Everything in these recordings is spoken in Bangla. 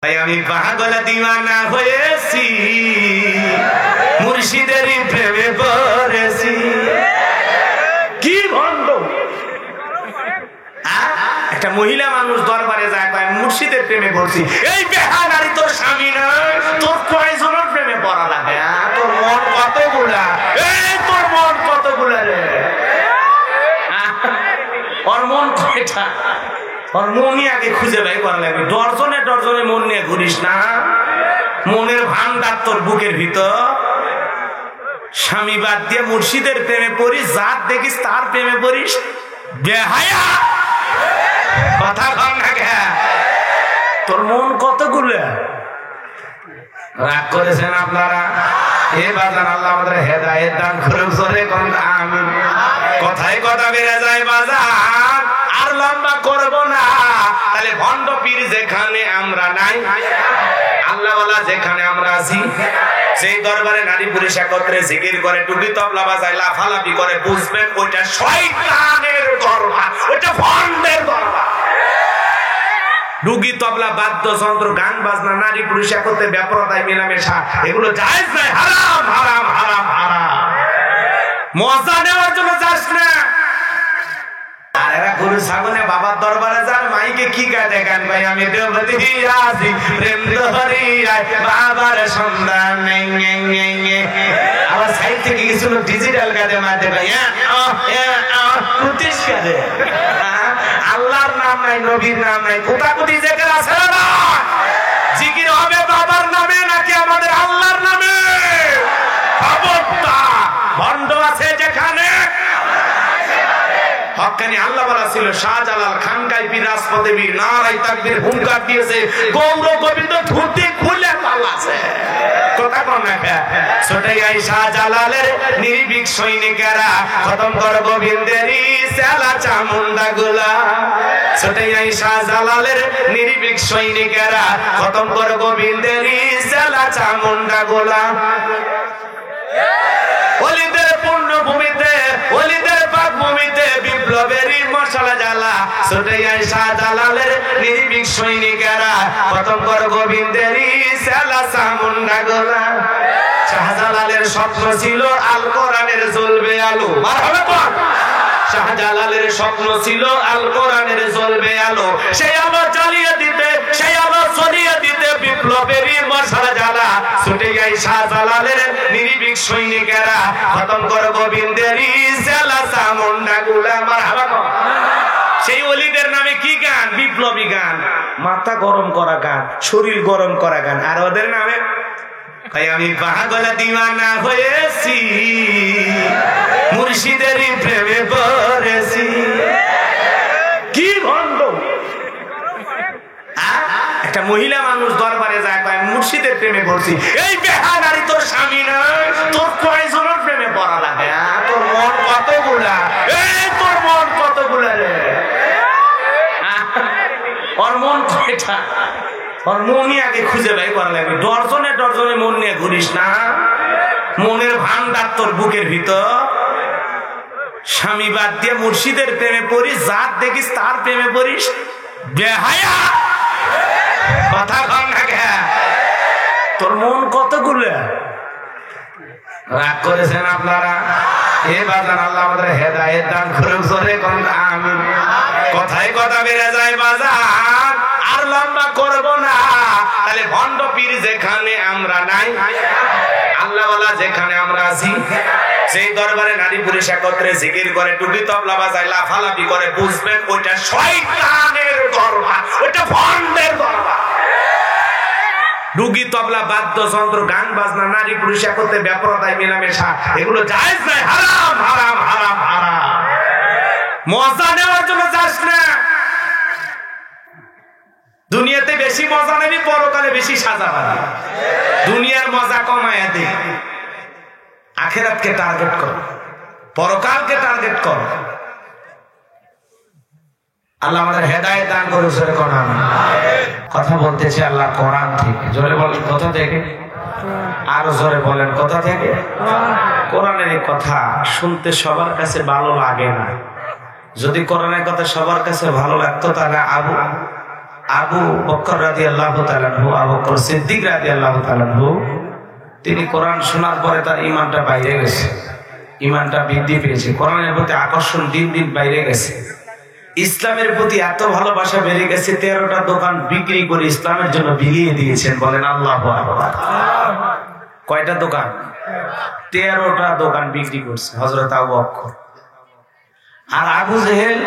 আমি পাগল দিওয়ানা হয়েছি, মুর্শিদের প্রেমে পড়েছি। কি ভণ্ড! একটা মহিলা মানুষ দরবারে যায়, মুর্শিদের প্রেমে পড়ছি। এই বেহা নারী তোর স্বামী নয়, তোর কয়জনের প্রেমে পড়া লাগে? তোর মন কতগুলা, তোর মন কতগুলা রে? ওর মন কয়টা? ওর মনই আগে খুঁজে বাই করা লাগবে। ডরজনে ডরজনে মন নিয়ে ঘুরিস না। মনের ভান্ডার তোর বুকের ভিতর। স্বামী বাদ দিয়ে মুর্শিদের প্রেমে পড়িস, যার দেখিস তার প্রেমে পড়িস। বেহায়া কথা কম না কে? তোর মন কতগুলো? রাগ করেছেন আপনারা? এ বাজার আল্লাহ আমাদের হেদায়েত দান করুক। জোরে কোন আমিন। কথায় কথা বেড়ে যায় বাজার, আর লম্বা করব না। তাহলে ভণ্ড পীর যেখানে আমরা নাই, আল্লাহওয়ালা যেখানে আমরা আছি, সেই দরবারে নারী পুরুষ একত্রে জিকির করে, টুপি তবলা বাজায়, লাফালাফি করে, বুঝবেন ওইটা শয়তানের দরবার, ওইটা ভণ্ডের দরবার। ডুগি তবলা বাদ্যযন্ত্র গান বাজনা নারী পুরুষ একত্রে ব্যাপারতায় মেলামেশা, এগুলো জায়েজ নাই। হারাম হারাম হারাম হারাম। মজা নেওয়ার জন্য যাস না। আর এরা গরু ছাগলে বাবার দরবারে যান, মাইকে কি গায় দেখান, ভাই আমি দেবতী আছি প্রেম দরিয়ায় বাবার সন্ধান নেই। আবার সাইড থেকে কিছু লোক ডিজিটাল গাতে মারতে ভাই, আল্লাহর নাম নাই, নবীর নাম নাই, কোথাকুতি জিকির আছে না? জিকির হবে বাবার নামে নাকি আমাদের আল্লাহর নামে? খবরদার! ভণ্ড আছে যেখানে, হক্কানি আল্লাহ বলা ছিল। শাহজালাল খানকাই পীর রাজপথে বীর নারাই তাকবীর হুঙ্কার দিয়েছে, গৌর গোবিন্দ ধুতি খুলে পালাছে। কথা কোন না? ছোটাই আই শাহজালালের নির্ভীক সৈনিকেরা, খতম কর গোবিন্দেরই সেলা চামুন্ডা গুলা। ছোটাই আই শাহজালালের নির্ভীক সৈনিকেরা, খতম কর গোবিন্দেরই সেলা চামুন্ডা গুলা। ওলিদের পূর্ণ ভূমিতে, ওলিদের পাক ভূমিতে বিপ্লবেরই মশালা জ্বালা। ছোটাই আই শাহজালালের নির্ভীক সৈনিকেরা, খতম কর গোবিন্দেরই সেলা চামুন্ডা গুলা। শাহজালালের স্বপ্ন ছিল আল কোরআনের জ্বলবে আলো। মারহাবা বল। শাহজালালের স্বপ্ন ছিল আল কোরআনের জ্বলবে আলো। সেই আলো জ্বালিয়ে দিতে, সেই আলো জ্বলিয়ে দিতে বিপ্লবেরই মশালা জ্বালা। ছুটে যাই শাহজালালের নির্ভীক সৈনিকেরা, খতম কর গোবিন্দেরই সেলা চামুন্ডা গুলা। মারহাবা বল। সেই ওলিদের নামে কি গান? বিপ্লবী গান, মাথা গরম করা গান, শরীর গরম করা গান। আর ওদের নামে আমি পাগল দিওয়ানা হয়েছি, মুর্শিদের প্রেমে পড়েছি। কি ভণ্ড! একটা মহিলা মানুষ দরবারে যায়, মুর্শিদের প্রেমে পড়ছি। এই বেহা নারী তোর স্বামী নয়, তোর কয়জনের প্রেমে পড়া লাগে? তোর মন কতগুলা, তোর মন কতগুলা রে? ওর মন কয়টা? ওর মনই আগে খুঁজে বাই করা লাগবে। ডরজনে ডরজনে মন নিয়ে ঘুরিস না। মনের ভান্ডার তোর বুকের ভিতর। স্বামী বাদ দিয়ে মুর্শিদের প্রেমে পড়িস, যার দেখিস তার প্রেমে পড়িস। বেহায়া কথা কম না কে? তোর মন কতগুলো? রাগ করেছেন আপনারা? এ বাজার আল্লাহ আমাদের হেদায়েত দান করুক। জোরে কোন আমিন। কথায় কথা বেড়ে যায় বাজার, আর লম্বা করব না। তাহলে ভণ্ড পীর যেখানে আমরা নাই, আল্লাহওয়ালা যেখানে আমরা আছি, সেই দরবারে নারী পুরুষ একত্রে জিকির করে, টুপি তবলা বাজায়, লাফালাফি করে, বুঝবেন ওইটা শয়তানের দরবার, ওইটা ভণ্ডের দরবার। ডুগি তবলা বাদ্যযন্ত্র গান বাজনা নারী পুরুষ একত্রে ব্যাপারতায় মেলামেশা, এগুলো জায়েজ নাই। হারাম হারাম হারাম হারাম। মজা নেওয়ার জন্য যাস না। দুনিয়াতে বেশি মজা নেবি, পরকালে বেশি সাজা পাবি। দুনিয়ার মজা কমায় দে, আখিরাতকে টার্গেট কর, পরকালকে টার্গেট কর। আল্লাহ আমাদের হেদায়েত দান করুন। জোরে কোন আমিন। কথা বলতেছি আল্লাহ কোরআন থেকে। জোরে বলেন কোথা থেকে? আরো জোরে বলেন কোথা থেকে? কোরআনের কথা শুনতে সবার কাছে ভালো লাগে না। যদি কোরআনের কথা সবার কাছে ভালো লাগতো, তাহলে আবু বকর রাদিয়াল্লাহু তাআলা আনহু, আবু বকর সিদ্দিক রাদিয়াল্লাহু তাআলা আনহু, তিনি কোরআন শোনার পরে তার ঈমানটা বাইরে গেছে, ঈমানটা বৃদ্ধি পেয়েছে, কোরআনের প্রতি আকর্ষণ দিন দিন বাইরে গেছে, ইসলামের প্রতি এত ভালোবাসা বেড়ে গেছে, 13টা দোকান বিক্রি করে ইসলামের জন্য বিলিয়ে দিয়েছেন। বলেন আল্লাহু আকবার। কয়টা দোকান? 13টা দোকান বিক্রি করছে হযরত আবু বকর। আর আবু জেহেল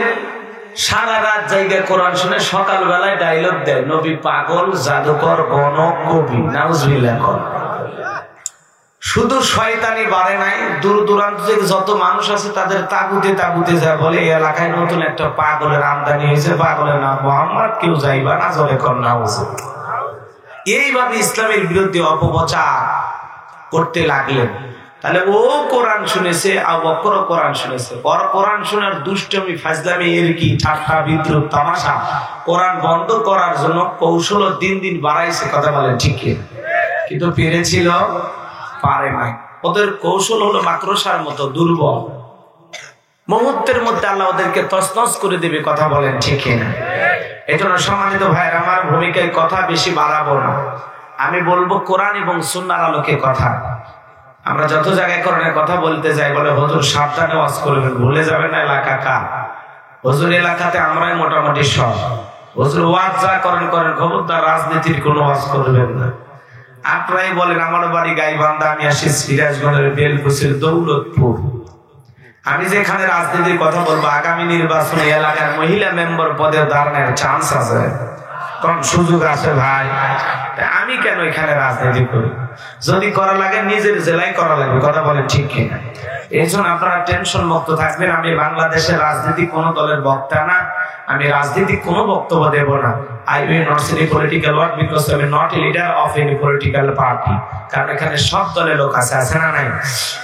সারা রাত জায়গায় কোরআন শুনে সকাল বেলায় ডায়লগ দেয়, নবী পাগল, জাদুকর, গণক, কবি। নাউজুবিল্লাহ। শুধু শয়তানি বাড়ে নাই, দূর দূরান্ত থেকে যত মানুষ আছে তাদের তাগুতে তাগুতে যায়, বলে এই এলাকায় নতুন একটা পাগলের আমদানি হয়েছে, পাগলের নাম মোহাম্মদ, কেউ যাইবা না, জলে কর না। এইভাবে ইসলামের বিরুদ্ধে অপপ্রচার করতে লাগলেন। তাহলে ও কোরআন শুনেছে, আবু বকরও কোরআন শুনেছে, ওর কোরআন শোনার দুষ্টমি, ফাজলামি, এর কি ঠাট্টা, বিদ্রুপ, তামাশা কোরআন বন্ধ করার জন্য কৌশল দিন দিন বাড়াইছে। কথা বলেন ঠিক? কিন্তু পেরেছিল? পারে নাই। ওদের কৌশল হলো মাকড়সার মতো দুর্বল, মুহূর্তের মধ্যে আল্লাহ ওদেরকে তছনছ করে দেবে। কথা বলেন ঠিক না? এই জন্য সম্মানিত ভাইরা, আমার ভূমিকায় কথা বেশি বাড়াবো না, আমি বলবো কোরআন এবং সুন্নাহর আলোকে কথা। আমরা যত জায়গায় কোরআনের কথা বলতে যাই, বলে হুজুর সাবধানে ওয়াজ করবেন, ভুলে যাবেন না এলাকা কার। হুজুর এলাকাতে আমরাই মোটামুটি সব। হুজুর ওয়াজ যা করেন করেন, খবরদার রাজনীতির কোনো ওয়াজ করবেন না। আপনারাই বলেন, আমার বাড়ি গাইবান্ধা, আমি আসি সিরাজগঞ্জের বেলকুচির দৌলতপুর। আমি যেখানে রাজনীতির কথা বলবো, আগামী নির্বাচনে এলাকার মহিলা মেম্বার পদে দাঁড়ানোর চান্স আছে, কোন সুযোগ আছে ভাই। আমি কেন এখানে রাজনীতি করি? যদি করা লাগে নিজের জেলায় করা লাগবে। কথা বলেন ঠিক কিনা? এই জন্য আপনারা টেনশন মুক্ত থাকবেন। আমি বাংলাদেশের রাজনীতি কোন দলের বক্তা না, আমি রাজনীতি কোনো বক্তব্য দেব না। I will not say political word because I am not a leader of any political party. কারণ এখানে সব দলের লোক আছে, আছে না নাই?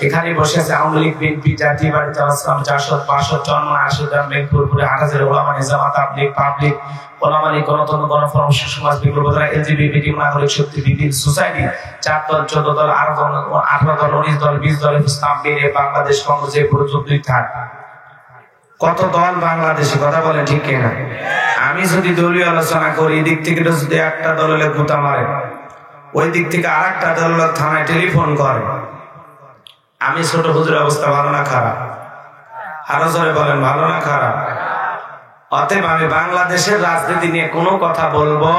এখানে বসে আছে আওয়ামী লীগ, বিএনপি, জাতীয় পার্টি, জামাত, জাসদ, বাসদ, চরমন, আশুদান, মেঘপুরপুরে, হাটাজারি, ওলামা নিজাম, তাবলীগ, পাবলিক, ওলামা লীগ, গণতন্ত্র, গণফোরাম, সমাজ বিপ্লবীরা, এলজিবিটি, নাগরিক শক্তি, বিপিন, সোসাইটি, 4 দল, 14 দল, 18 দল, 19 দল, 20 দল, ইসলাম, বিএনপি, বাংলাদেশ কংগ্রেস, এই পর্যন্তই থাক। কত দল বাংলাদেশে? কথা বলেন ঠিক কিনা? আমি যদি দলীয় আলোচনা করি, এই দিক থেকে যদি একটা দলের গুতা মারে, ওই দিক থেকে আর একটা দলের থানায় টেলিফোন করে, আমি ছোট হুজুর অবস্থা ভালো না খারাপ? আরো জোরে বলেন, ভালো না খারাপ? অতএব আমি বাংলাদেশের রাজনীতি নিয়ে কোনো কথা বলবো,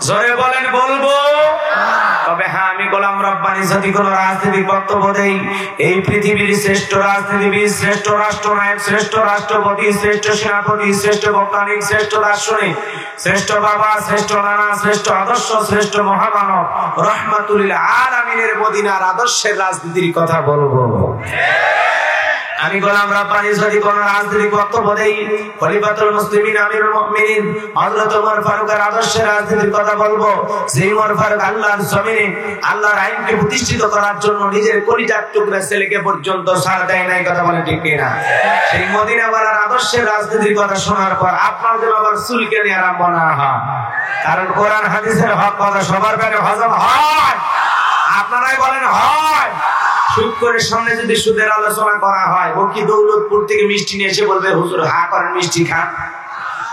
জোরে বলেন বলবো। তবে হ্যাঁ, আমি গোলাম রব্বানী যদি কোন রাজনৈতিক বক্তব্য দেই, এই পৃথিবীর শ্রেষ্ঠ রাজনীতিবিদ, শ্রেষ্ঠ রাষ্ট্রনায়ক, শ্রেষ্ঠ রাষ্ট্রপতি, শ্রেষ্ঠ সেনাপতি, শ্রেষ্ঠ বৈজ্ঞানিক, শ্রেষ্ঠ দার্শনিক, শ্রেষ্ঠ বাবা, শ্রেষ্ঠ নানা, শ্রেষ্ঠ আদর্শ, শ্রেষ্ঠ মহামানব, রহমাতুল আলামিনের মদিনার আদর্শের রাজনীতির কথা বলবো। আমি গোলাম রব্বানী যদি কোন রাজনৈতিক বক্তব্য দেই, খলিফাতুল মুসলিমিন, আমিরুল মুমিনিন হযরত ওমর ফারুকের আদর্শের রাজনীতির কথা বলবো। যে ওমর ফারুক আল্লাহর জমিনে আল্লাহর আইনকে প্রতিষ্ঠিত করার জন্য নিজের কলিজার টুকরা ছেলেকে পর্যন্ত ছাড় দেয় নাই। কথা বলে ঠিক কিনা? সেই মদিনাওয়ালার আদর্শের রাজনীতির কথা শোনার পর আপনার যেন আবার চুলকে নিয়ে আরম্ভ না হয়, কারণ কোরআন হাদিসের হক কথা সবার কাছে হজম হয়। আপনারাই বলেন হয়? শুক্রের সামনে যদি সুদের আলোচনা করা হয়, ও কি দৌলতপুর থেকে মিষ্টি নিয়ে এসে বলবে হুজুর হা করেন মিষ্টি খান,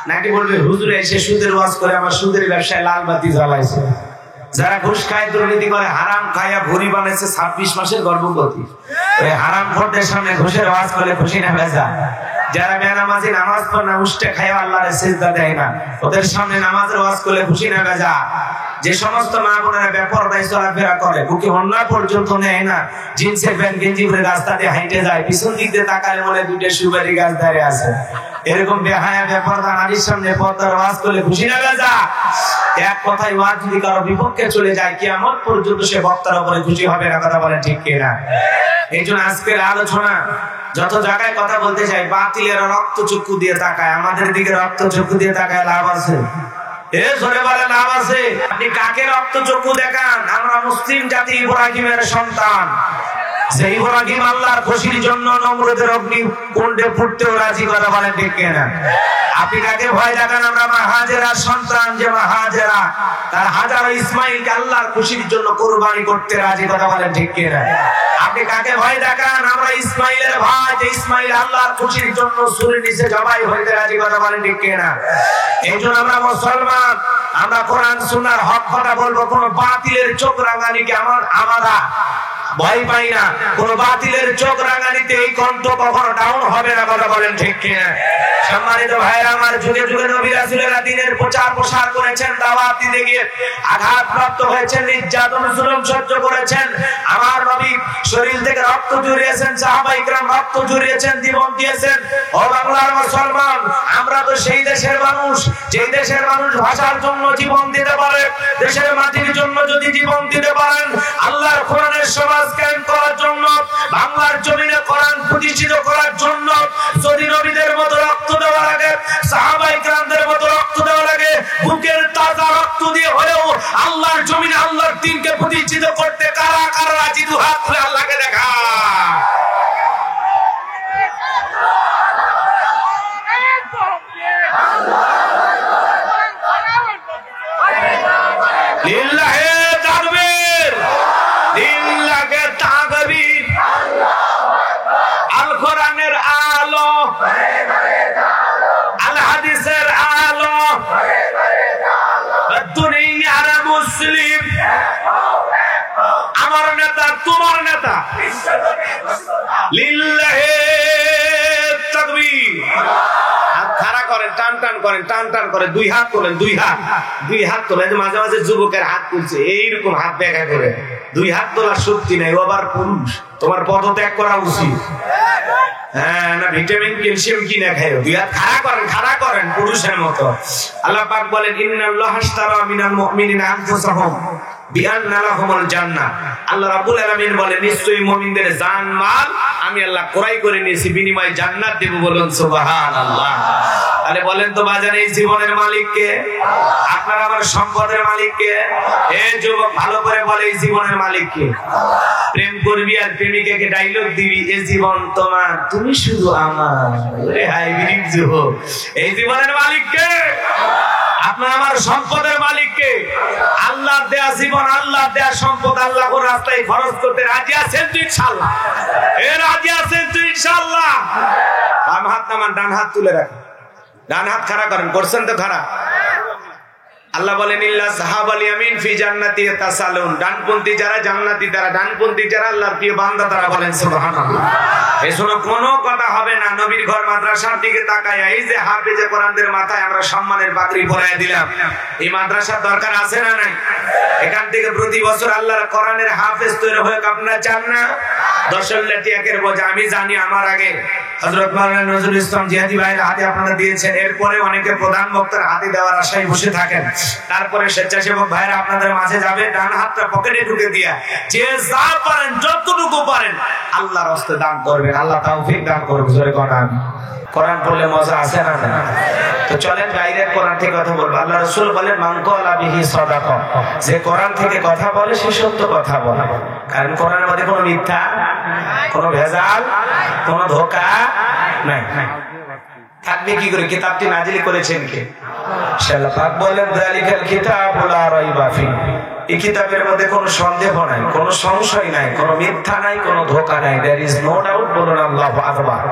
নাকি বলবে হুজুর এসে সুদের ওয়াজ করে আমার সুদের ব্যবসায় লাল বাতি জ্বালাইছে? যারা ঘুষ খায়, দুর্নীতি করে, হারাম খায়া ভুঁড়ি বানাইছে 26 মাসের গর্ভবতী, ওই হারাম খোরদের সামনে ঘুষের ওয়াজ করলে খুশি না ভেজা? যারা বেনামাজি, নামাজ পড়ে না, উষ্টে খায়, আল্লাহর সিজদা দেয় না, ওদের সামনে নামাজের ওয়াজ করলে খুশি না ভেজা? যে সমস্ত মা বোনেরা বেপরদায় চলাফেরা করে, বুকে অন্যায় পর্যন্ত নেয় না, জিন্সের প্যান্ট গেঞ্জি পরে রাস্তা দিয়ে হাইটে যায়, পিছন দিক দিয়ে তাকালে মনে 2টা সুপারি গাছ দাঁড়িয়ে আছে, এরকম বেহায়া বেপরদা নারীর সামনে পর্দার ওয়াজ করলে খুশি না ভেজা? এক কথায় ওয়াজ যদি কারো বিপক্ষে চলে যায়, কিয়ামত পর্যন্ত সে বক্তার উপরে খুশি হবে না। কথা বলে ঠিক কিনা? এই জন্য আজকের আলোচনা যত জায়গায় কথা বলতে চাই, বাতিলেরা রক্ত চক্ষু দিয়ে তাকায়, আমাদের দিকে রক্ত চক্ষু দিয়ে তাকায় লাভ আছে? লাভ আছে? আপনি কাকে রক্ত চক্ষু দেখান? আমরা মুসলিম জাতি, ইব্রাহিমের সন্তান, যে ইব্রাহিম আল্লাহর খুশির জন্য নমরুদের অগ্নিকুণ্ডে ফুটতেও রাজি, কথা বলেন ঠিক কিনা? আপনি কাকে ভয় দেখান? আমরা মা হাজেরার সন্তান, যে মা হাজেরা তার হাজারো ইসমাইলকে আল্লাহর খুশির জন্য কুরবানি করতে রাজি, কথা বলেন ঠিক কিনা? আপনি কাকে ভয় দেখান? আমরা ইসমাইলের ভাই, যে ইসমাইল আল্লাহর খুশির জন্য সূরের নিচে জবাই হইতে রাজি, কথা বলেন ঠিক কিনা? এইজন্য আমরা মুসলমান, আমরা কোরআন সুন্নাহর হক কথা বলবো। কোন বাতিলের চোখ রাঙানিকে আমরা ভয় পাই না। কোন বাতিলের চোখ রাঙানিতে এই কণ্ঠ কখনো ডাউন হবে না, কথা বলেন ঠিক কিনা? সম্মানিত ভাইরা আমার, যুগে যুগে নবী রাসূলেরা দ্বীনের প্রচার প্রসার করেছেন, দাওয়াত দিতে গিয়ে আঘাতপ্রাপ্ত হয়েছেন, নির্যাতন জুলুম সহ্য করেছেন। আমার নবী শরীর থেকে রক্ত ঝরিয়েছেন, সাহাবায়ে কেরাম রক্ত ঝরিয়েছেন, জীবন দিয়েছেন। ও বাংলার মুসলমান, আমরা তো সেই দেশের মানুষ, যেই দেশের মানুষ ভাষার জন্য জীবন দিতে পারে, দেশের মাটির জন্য যদি জীবন দিতে পারেন, আল্লাহর কোরআনের সমাজ কায়েম করার জন্য, বাংলার জমিনে কোরআন প্রতিষ্ঠিত করার জন্য যদি নবীদের মতো রক্ত দেওয়া লাগে, সাহাবায়ে কেরামদের মতো রক্ত দেওয়া লাগে, বুকের তাজা রক্ত দিয়ে হলেও আল্লাহর জমিনে আল্লাহর দ্বীনকে প্রতিষ্ঠিত করতে কারা কারা রাজি? দুহাত তুলে আল্লাহকে দেখা। লিল্লাহে তাকবীর, লিল্লাহে তাকবীর। আল কোরআনের আলো, আল হাদিসের আলো, দুনিয়ার মুসলিম। আমার নেতা তোমার নেতা, লিল্লাহে তাকবীর। খাড়া করেন, টান টান করেন, টান টান করেন, দুই হাত তোলেন, দুই হাত তোলেন। মাঝে মাঝে যুবকের হাত তুলছে, এইরকম হাত দেখা করে। দুই হাত তোলার শক্তি নাই, ও আবার পুরুষ, তোমার পদত্যাগ করা উচিত। হ্যাঁ, না ভিটামিন ক্যালসিয়াম কিনে খায়। দুই হাত খাড়া করেন পুরুষের মতো। আল্লাহ পাক বলেন, ইন্নাল্লাহা আশতারা মিনাল মুমিনিনা আনফুসাহুম বিআন্না লাহুমুল জান্নাহ। আল্লাহ রাব্বুল আলামিন বলেন, নিশ্চয়ই মুমিনদের জান মাল আমি আল্লাহ ক্রয় করে নিয়েছি, বিনিময়ে জান্নাত দেব। বলুন সুবহানাল্লাহ। আরে বলেন তো বাজারে এই জীবনের মালিক কে? আপনার আমার সম্পদের মালিক কে? এই যুবক ভালো করে বলে, এই জীবনের মালিক কে? প্রেম করবি আর প্রেমিকাকে ডায়লগ দিবি, এই জীবন তোমার, তুমি শুধু আমার। ওরে হাইব্রিড যুবক, এই জীবনের মালিক কে? আপনার আমার সম্পদের মালিক কে? আল্লাহ দেয়া জীবন, আল্লাহ দেয়া সম্পদ আল্লাহ কোন রাস্তায় খরচ করতে রাজি আছেন তো ইনশাআল্লাহ? রাজি আছেন তো ইনশাআল্লাহ? বাম হাত নামান, ডান হাত তুলে রাখেন, ডান হাত খাড়া করেন, করছেন তো খাড়া? আল্লাহ বলেন, ইল্লা সাহাবাল ইয়ামিন ফি জান্নাতি ইয়াতাসালুন। ডানপন্থী যারা জান্নাতি, তারা ডানপন্থী যারা আল্লাহর প্রিয় বান্দা, তারা বলেন সুবহানাল্লাহ। এই শোনো, কোনো কথা হবে না নবীর ঘর মাদ্রাসার দিকে তাকায়া। এই যে হাফেজে কোরআনদের মাথায় আমরা সম্মানের পাগড়ি পরায় দিলাম, এই মাদ্রাসার দরকার আছে না নাই? এখান থেকে প্রতি বছর আল্লাহর কোরআনের হাফেজ তৈরি হয়ে আপনারা চান না? 10 লাখ টাকার বোঝা আমি জানি আমার আগে হযরত মাওলানা নজরুল ইসলাম জিহাদি ভাইয়ের হাতে আপনারা দিয়েছেন। এরপরে অনেকে প্রধান বক্তার হাতে দেওয়ার আশায় বসে থাকেন। তারপরে স্বেচ্ছাসেবক ভাইরা আপনাদের মাঝে যাবে, ডান হাতটা পকেটে ঢুকে দিয়া যে যা পারেন, যতটুকু পারেন আল্লাহর রাস্তায় দান করবেন। আল্লাহ তৌফিক দান করুন। জোরে কোরআন কোরআন পড়লে মজা আছে না? তো চলেন বাইরের কোরআন থেকে কথা বলবো। আল্লাহ রাসূল বলেন, মান ক্বালা বিহি সাদাকা। যে কোরআন থেকে কথা বলে সে সত্য কথা বলে, কারণ কোরআনের মধ্যে কোনো মিথ্যা, কোনো ভেজাল, কোনো ধোঁকা নাই। থাকবে কি করে? কিতাবটি নাজিল করেছেন কে? আল্লাহ পাক বলেন, যালিকাল কিতাবু লা রাইবা ফিহি। এই কিতাবের মধ্যে কোনো সন্দেহ নাই, কোনো সংশয় নাই, কোনো মিথ্যা নাই, কোনো ধোঁকা নাই। There is no doubt. বলুন আল্লাহু আকবার।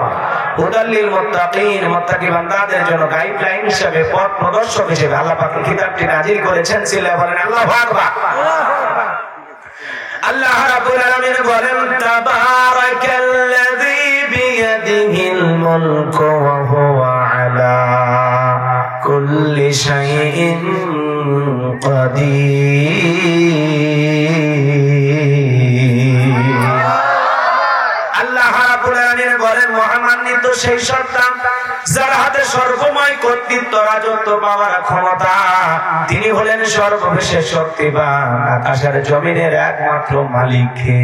হুদাল লিল মুত্তাকিন, মুত্তাকি বান্দাদের জন্য গাইডলাইন হিসেবে, পথ প্রদর্শক হিসেবে আল্লাহ পাক কিতাবটি নাজিল করেছেন। সিলা বলেন আল্লাহু আকবার। আল্লাহ রাব্বুল আলামিন বলেন, তাবারাকাল্লাযী বিয়াদিহিল মুলকু ওয়া হুয়া আলা কুল্লি শাইইন কাদির। আল্লাহ রাব্বুল আলামিন বলেন, মহামান্বিত সেই সত্তা যার হাতে সর্বময় কর্তৃত্ব, রাজত্ব, পাওয়ার ক্ষমতা। তিনি হলেন সর্ববিশেষ শক্তিবান। আকাশের জমিনের একমাত্র মালিক কে?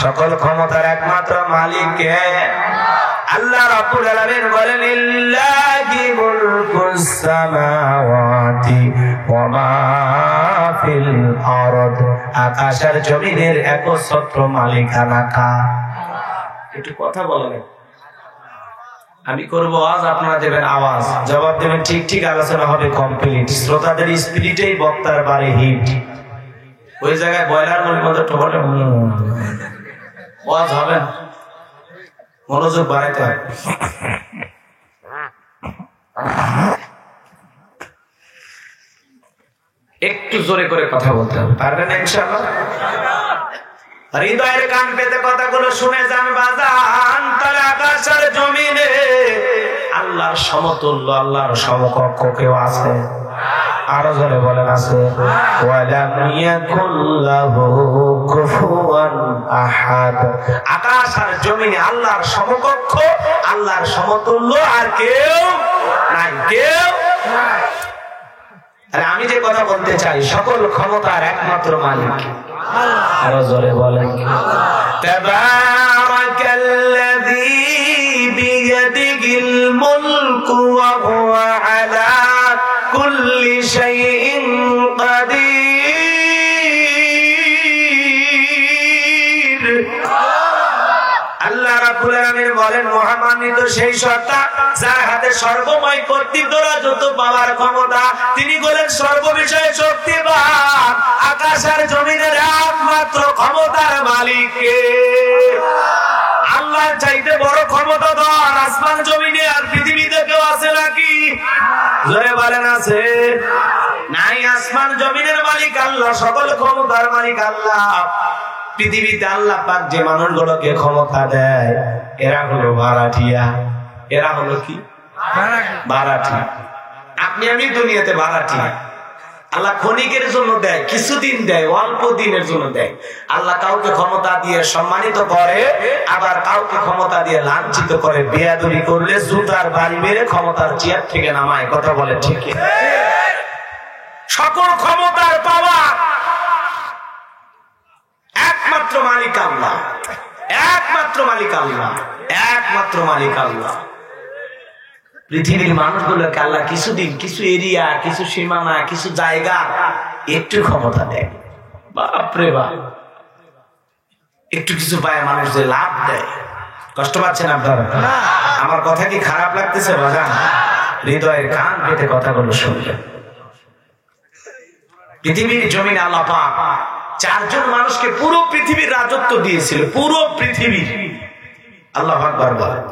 সকল ক্ষমতার একমাত্র মালিক কে? আল্লাহ রাব্বুল আলামিন বলেন, লিল্লাহি মুলকুস সামাওয়াতি ওয়া মা ফিল আরদ আকাশ আর জমিনের একচ্ছত্র মালিকানা কার? একটু কথা বলেন। আমি করবো আওয়াজ, আপনারা দেবেন আওয়াজ, জবাব দেবেন ঠিক ঠিক, আলোচনা হবে কমপ্লিট। শ্রোতাদের স্পিরিটেই বক্তার বারে হিট। ওই জায়গায় বয়লার মতো ঠোকরে আওয়াজ হবে না, মনোযোগ বাড়াইতে হয়। একটু জোরে করে কথা বলতে হবে, পারবেন ইনশাআল্লাহ? হৃদয়ের কান পেতে কথাগুলো শুনে যান বাজান। তাহলে আকাশ আর জমিনে আল্লাহর সমতুল্য, আল্লাহর সমকক্ষ কেউ আছে? আরো জোরে বলেন আছে। ওয়ালাম ইয়াকুল্লাহু কুফুয়ান আহাদ। আকাশ আর জমিনে আল্লাহর সমকক্ষ, আল্লাহর সমতুল্য আর কেউ নাই, কেউ নাই। আমি যে কথা বলতে চাই, সকল ক্ষমতার একমাত্র মালিক আরো জোরে বলেন তাবারাকাল্লাযী বিয়াদিহিল মুলকু ওয়া হুয়া আলা কুল্লি শাইইন কাদির। আল্লাহ রাব্বুল আলামিন বলেন, মহামান্বিত সেই সত্তা যার হাতে সর্বময় কর্তৃত্ব রাজত্ব পাওয়ার ক্ষমতা, তিনি বলেন সর্ববিষয়ে শক্তিমান। আকাশ আর জমিনের একমাত্র ক্ষমতার মালিক কে? আল্লাহর চাইতে বড় ক্ষমতাধর আসমান জমিনে আর পৃথিবীতে কেউ আছে নাকি? জোরে বলেন আছে নাই? আসমান জমিনের মালিক আল্লাহ, সকল ক্ষমতার মালিক আল্লাহ। পৃথিবীতে আল্লাহ পাক যে মানুষগুলোকে ক্ষমতা দেয়, এরা হলো ভাড়াটিয়া। এরা হলো কি? ভাড়াটি। আপনি আমি দুনিয়াতে ভাড়াটি। আল্লাহ ক্ষণিকের জন্য দেয়, কিছুদিন দেয়, অল্প দিনের জন্য দেয়। আল্লাহ কাউকে ক্ষমতা দিয়ে সম্মানিত করে, আবার কাউকে ক্ষমতা দিয়ে লাঞ্ছিত করে। বেয়াদবি করলে জুতার বাড়ি মেরে ক্ষমতার চেয়ার থেকে নামায়। কথা বলে ঠিক? সকল ক্ষমতার পাওয়া একমাত্র মালিক আল্লাহ, একমাত্র মালিক আল্লাহ, একমাত্র মালিক আল্লাহ। পৃথিবীর মানুষগুলোকে আল্লাহ কিছুদিন, কিছু এরিয়া, কিছু সীমানা, কিছু জায়গা একটু ক্ষমতা দেয়। বাপরে বাপ, একটু কিছু পায় মানুষদের লাভ দেয়। কষ্ট পাচ্ছেন আপনারা? আমার কথা কি খারাপ লাগতেছে বাজান? হৃদয়ের কান পেতে কথাগুলো শুনবেন। পৃথিবীর জমিনে আল্লাহ পাক চারজন মানুষকে পুরো পৃথিবীর রাজত্ব দিয়েছিল, পুরো পৃথিবী। আল্লাহু আকবার বলেন।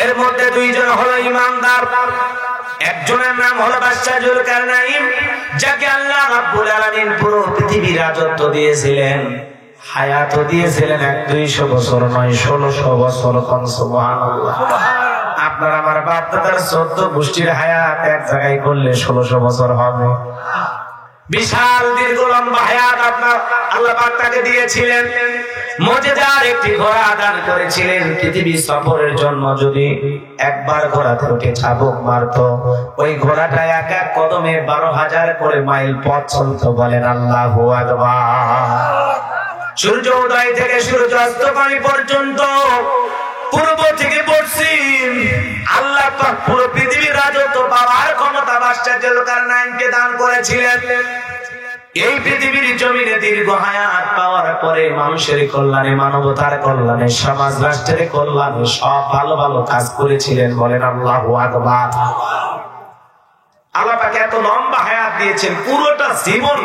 এর মধ্যে দুইজন হলো ইমানদার। একজনের নাম হলো বাদশা যুলকারনাইন, যাকে আল্লাহ রাব্বুল আলামিন পুরো পৃথিবীর রাজত্ব দিয়েছিলেন, হায়াত দিয়েছিলেন 100-200 বছর নয়, 1600 বছর। কোন সুবহানাল্লাহ। আপনার আমার বাপ দাদার 14 গোষ্ঠীর হায়াত এক জায়গায় করলে 1600 বছর হবে। বিশাল দীর্ঘ লম্বা হায়াত আপনার আল্লাহ পাক তাকে দিয়েছিলেন। মুজিজার একটি ঘোড়া দান করেছিলেন। পৃথিবী সফরের জন্য যদি একবার ঘোড়াতে উঠে চাবুক মারতো, ওই ঘোড়াটা এক এক কদমে 12,000 করে মাইল পথ চলতো। বলেন আল্লাহু আকবার। সূর্য উদয় থেকে সূর্য অস্তগামী পর্যন্ত, পূর্ব থেকে পশ্চিম, আল্লাহ পাক পুরো পৃথিবীর রাজত্ব পাওয়ার ক্ষমতা বাদশা যুলকারনাইনকে দান করেছিলেন। এই পৃথিবীর জমিনে দীর্ঘ হায়াত পাওয়ার পরে মানুষের কল্যাণে, মানবতার কল্যাণে, সমাজ রাষ্ট্রের কল্যাণে সব ভালো ভালো কাজ করেছিলেন। বলেন আল্লাহু আকবার। আল্লাহ পাক এত লম্বা হায়াত দিয়েছেন, পুরোটা জীবন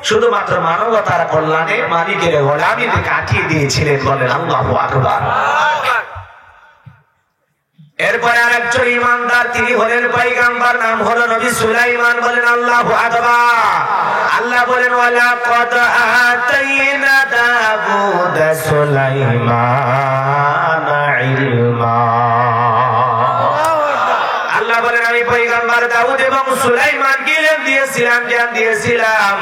শুধুমাত্র মানবতার কল্যাণে, মালিকের গোলামিতে কাটিয়ে দিয়েছিলেন। বলেন আল্লাহু আকবার। এরপরে আরেকজন ইমানদার, তিনি হলেন পয়গম্বর, নাম হলো নবী সুলাইমান। বলেন আল্লাহু আকবার। আল্লাহ বলেন ওয়ালাকাদ আতাইনা দাউদা সুলাইমানা ইলমা। আল্লাহ বলেন আমি পয়গম্বর দাউদ এবং সুলাইমানকে ইলম দিয়েছিলাম, জ্ঞান দিয়েছিলাম।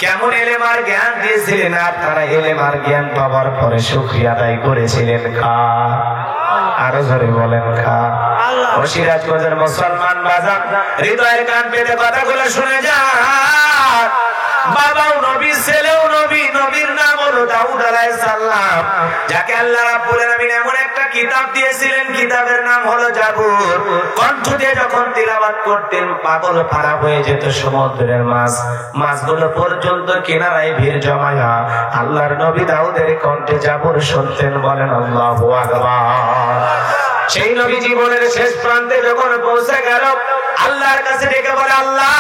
কেমন ইলম আর জ্ঞান দিয়েছিলেন? আপনারা ইলম আর জ্ঞান পাওয়ার পরে শুকরিয়া আদায় করেছিলেন। আরো ধরে বলেন খা। ও সিরাজগঞ্জের মুসলমান বাজার, হৃদয়ের কান পেতে কথাগুলো শুনে যান। বাবাও নবী, ছেলেও নবী, নবীর নাম হলো দাউদ আলাইহিস সালাম। যাকে আল্লাহ রাব্বুল আলামিন এমন একটা কিতাব দিয়েছিলেন, কিতাবের নাম হলো জাবুর। কণ্ঠ দিয়ে যখন তিলাওয়াত করতেন পাগল পারা হয়ে যেত সমুদ্রের মাছ, মাছগুলো পর্যন্ত কিনারায় ভিড় জমায়া আল্লাহর নবী দাউদের কণ্ঠে জাবুর শুনতেন। বলেন আল্লাহু আকবার। সেই নবী জীবনের শেষ প্রান্তে যখন পৌঁছে গেল, আল্লাহর কাছে ডেকে বলে, আল্লাহ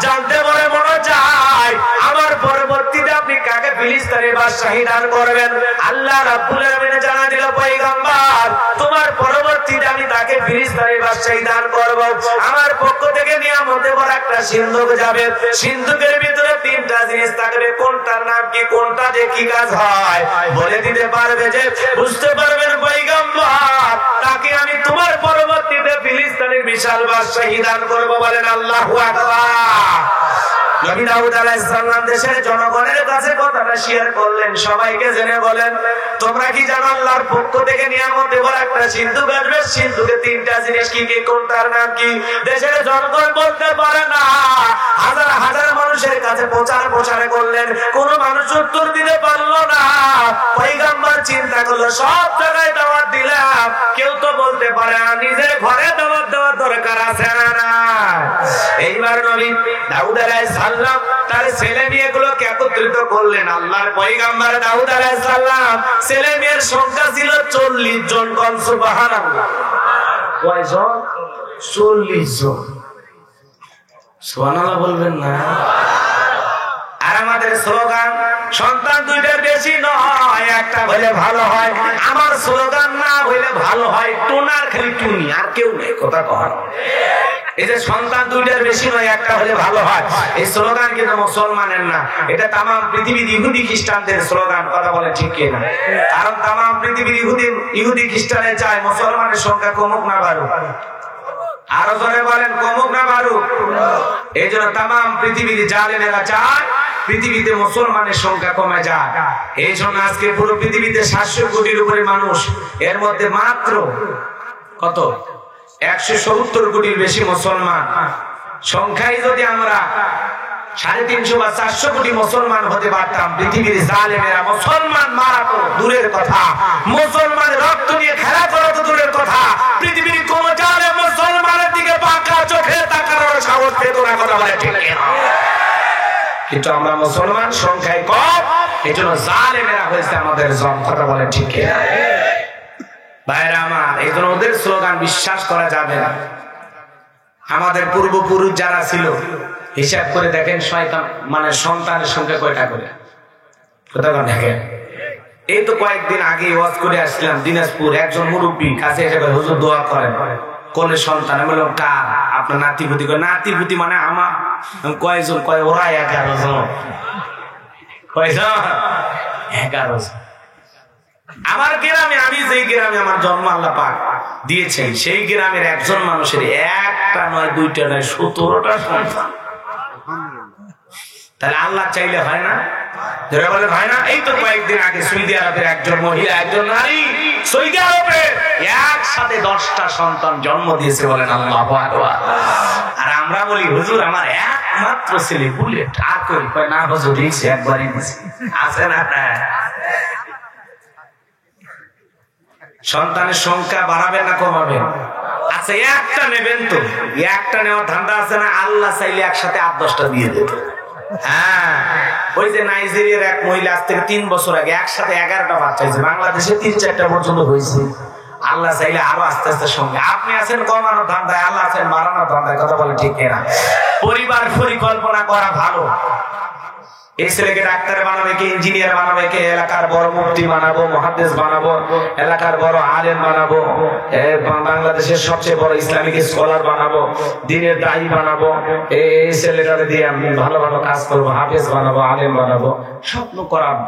জানতে বলে মনে চাই আমার পরবর্তীতে আপনি কাকে ফিলিস্তিনের বাদশাহী দান করবেন। আল্লাহ রাব্বুল আলামিন জানা দিল, পয়গম্বর তোমার পরবর্তীতে আমি তাকে ফিলিস্তিনের বাদশাহী দান করব। আমার পক্ষ থেকে নিয়ামতে বড় একটা সিন্ধুক যাবে, সিন্ধুকের ভিতরে তিনটা জিনিস থাকবে, কোনটার নাম কি, কোনটা দিয়ে কি কাজ হয় বলে দিতে পারবে যে বুঝতে পারবেন পয়গম্বর তাকে আমি তোমার পরবর্তীতে ফিলিস্তিনের বিশাল বাদশাহী দান করব। বলেন আল্লাহু আকবার। নবী দাউদ আলাইহিস সালাম দেশের জনগণের কাছে কথাটা শেয়ার করলেন, সবাইকে জেনে বলেন, তোমরা কি জানো আল্লাহর পক্ষ থেকে নিয়ামতে বড় একটা সিন্ধুক আসবে, সিন্ধুকে তিনটা জিনিস কি কি, কোনটার নাম কি? দেশের জনগণ বলতে পারে না। হাজার হাজার মানুষের কাছে প্রচার করলেন, কোন মানুষ উত্তর দিতে পারলো না। পয়গম্বর চিন্তা করলো, সব জায়গায় দাওয়াত দিলাম, কেউ তো বলতে পারে না, নিজের ঘরে দাওয়াত দেওয়ার দরকার আছে না। এইবার নবী দাউদ আলাইহিস সালাম তার ছেলে মেয়েগুলোকে একত্রিত করলেন। আল্লাহর পয়গম্বর দাউদ আলাইহিস সালাম ছেলে মেয়ের সংখ্যা ছিল 40 জন। কোন সুবহানাল্লাহ। কয়জন? 40 জন। সুবহানাল্লাহ বলবেন না? আর আমাদের স্লোগান, সন্তান দুইটার বেশি নয়, একটা হলে ভালো হয়। আমার স্লোগান না হইলে ভালো হয়, টুনার খালি টুনি, আর কেউ নেই। কথা কর, এই যে সন্তান দুইটার বেশি নয়, একটা হলে ভালো হয়, এই স্লোগান কিন্তু মুসলমানের না, এটা তাম পৃথিবীর ইহুদি খ্রিস্টানদের স্লোগান। কথা বলে ঠিক কিনা? কারণ তাম পৃথিবীর ইহুদি খ্রিস্টানে চায় মুসলমানের সংখ্যা কমুক না বাড়ুক। আরো জোরে বলেন, কমুক না বাড়ুক। এই জন্য তাম পৃথিবীর জালেমেরা চায় পৃথিবীতে মুসলমানের সংখ্যা কমে যায়। এই জন্য আজকে পুরো পৃথিবীতে 700 কোটির উপরে মানুষ, এর মধ্যে মাত্র কত 170 কোটির বেশি মুসলমান। সংখ্যায় যদি আমরা 350 বা 400 কোটি মুসলমান হতে পারতাম, পৃথিবীর জালেমেরা মুসলমান মারা তো দূরের কথা, মুসলমান রক্ত নিয়ে খেলা করা তো দূরের কথা, পৃথিবীর কোন জালেম মুসলমানের দিকে বাঁকা চোখে তাকানোর সাহস পেত না। কথা বলে ঠিক না? কিন্তু আমরা মুসলমান সংখ্যায় কম, এই জন্য জালেমেরা হয়েছে আমাদের জন। কথা বলে ঠিক না? ভাইরা আমার, এই জন্য ওদের স্লোগান বিশ্বাস করা যাবে না। আমাদের পূর্বপুরুষ যারা ছিল, হিসাব করে দেখেন শয়তান মানে সন্তানের সংখ্যা কয়টা করে। কোথাও দেখেন, এই তো কয়েকদিন আগে ওয়াজ করে আসলাম দিনাজপুর, একজন মুরব্বী কাছে এসে হুজুর দোয়া করেন, কোন সন্তান? আমি বললাম কার? আপনার নাতিপুতি। নাতিপুতি মানে আমার। কয়জন? কয় ওরা 11 জন। কয়জন? 11 জন। আমার গ্রামে, আমি যেই গ্রামে আমার জন্ম আল্লাহ পাক দিয়েছেন, সেই গ্রামের একজন মানুষের একটা নয়, দুইটা নয়, 17টা সন্তান। তাহলে আল্লাহ চাইলে হয় না? যারা বলে হয় না। এই তো কয়েকদিন আগে সৌদি আরবের একজন মহিলা, একজন নারী সৌদি আরবে একসাথে 10টা সন্তান জন্ম দিয়েছে। বলেন আল্লাহু আকবার। আর আমরা বলি হুজুর আমার একমাত্র ছেলে বুলেট। আর কই না হুজুর, দিয়েছে একবারই দিয়েছে। আছে না? সন্তানের সংখ্যা বাড়াবেন না কমাবেন? আচ্ছা একটা নেবেন তো, একটা নেওয়ার ধান্দা আছে না? আল্লাহ চাইলে একসাথে 8-10টা দিয়ে দেবে। হ্যাঁ, ওই যে নাইজেরিয়ার এক মহিলা আজ থেকে 3 বছর আগে একসাথে 11টা বাচ্চা হয়েছে, বাংলাদেশে 3-4টা পর্যন্ত হয়েছে। আল্লাহ চাইলে আরো আস্তে আস্তে সঙ্গে। আপনি আছেন কমানোর ধান্দায়, আল্লাহ আছেন বাড়ানোর ধান্দায়। কথা বলে ঠিক না? পরিবার পরিকল্পনা করা ভালো। এই ছেলেকে ডাক্তার বানাবে, কে ইঞ্জিনিয়ার বানাবে, কে এলাকার বড় মুফতি বানাবো, মুহাদ্দিস বানাবো, এলাকার বড় আলেম বানাবো, বাংলাদেশের সবচেয়ে বড় ইসলামিক স্কলার বানাবো, দ্বীনের দায়ী বানাবো, এই ছেলেটাকে দিয়ে আমি ভালো ভালো কাজ করবো, হাফেজ বানাবো, আলেম বানাবো।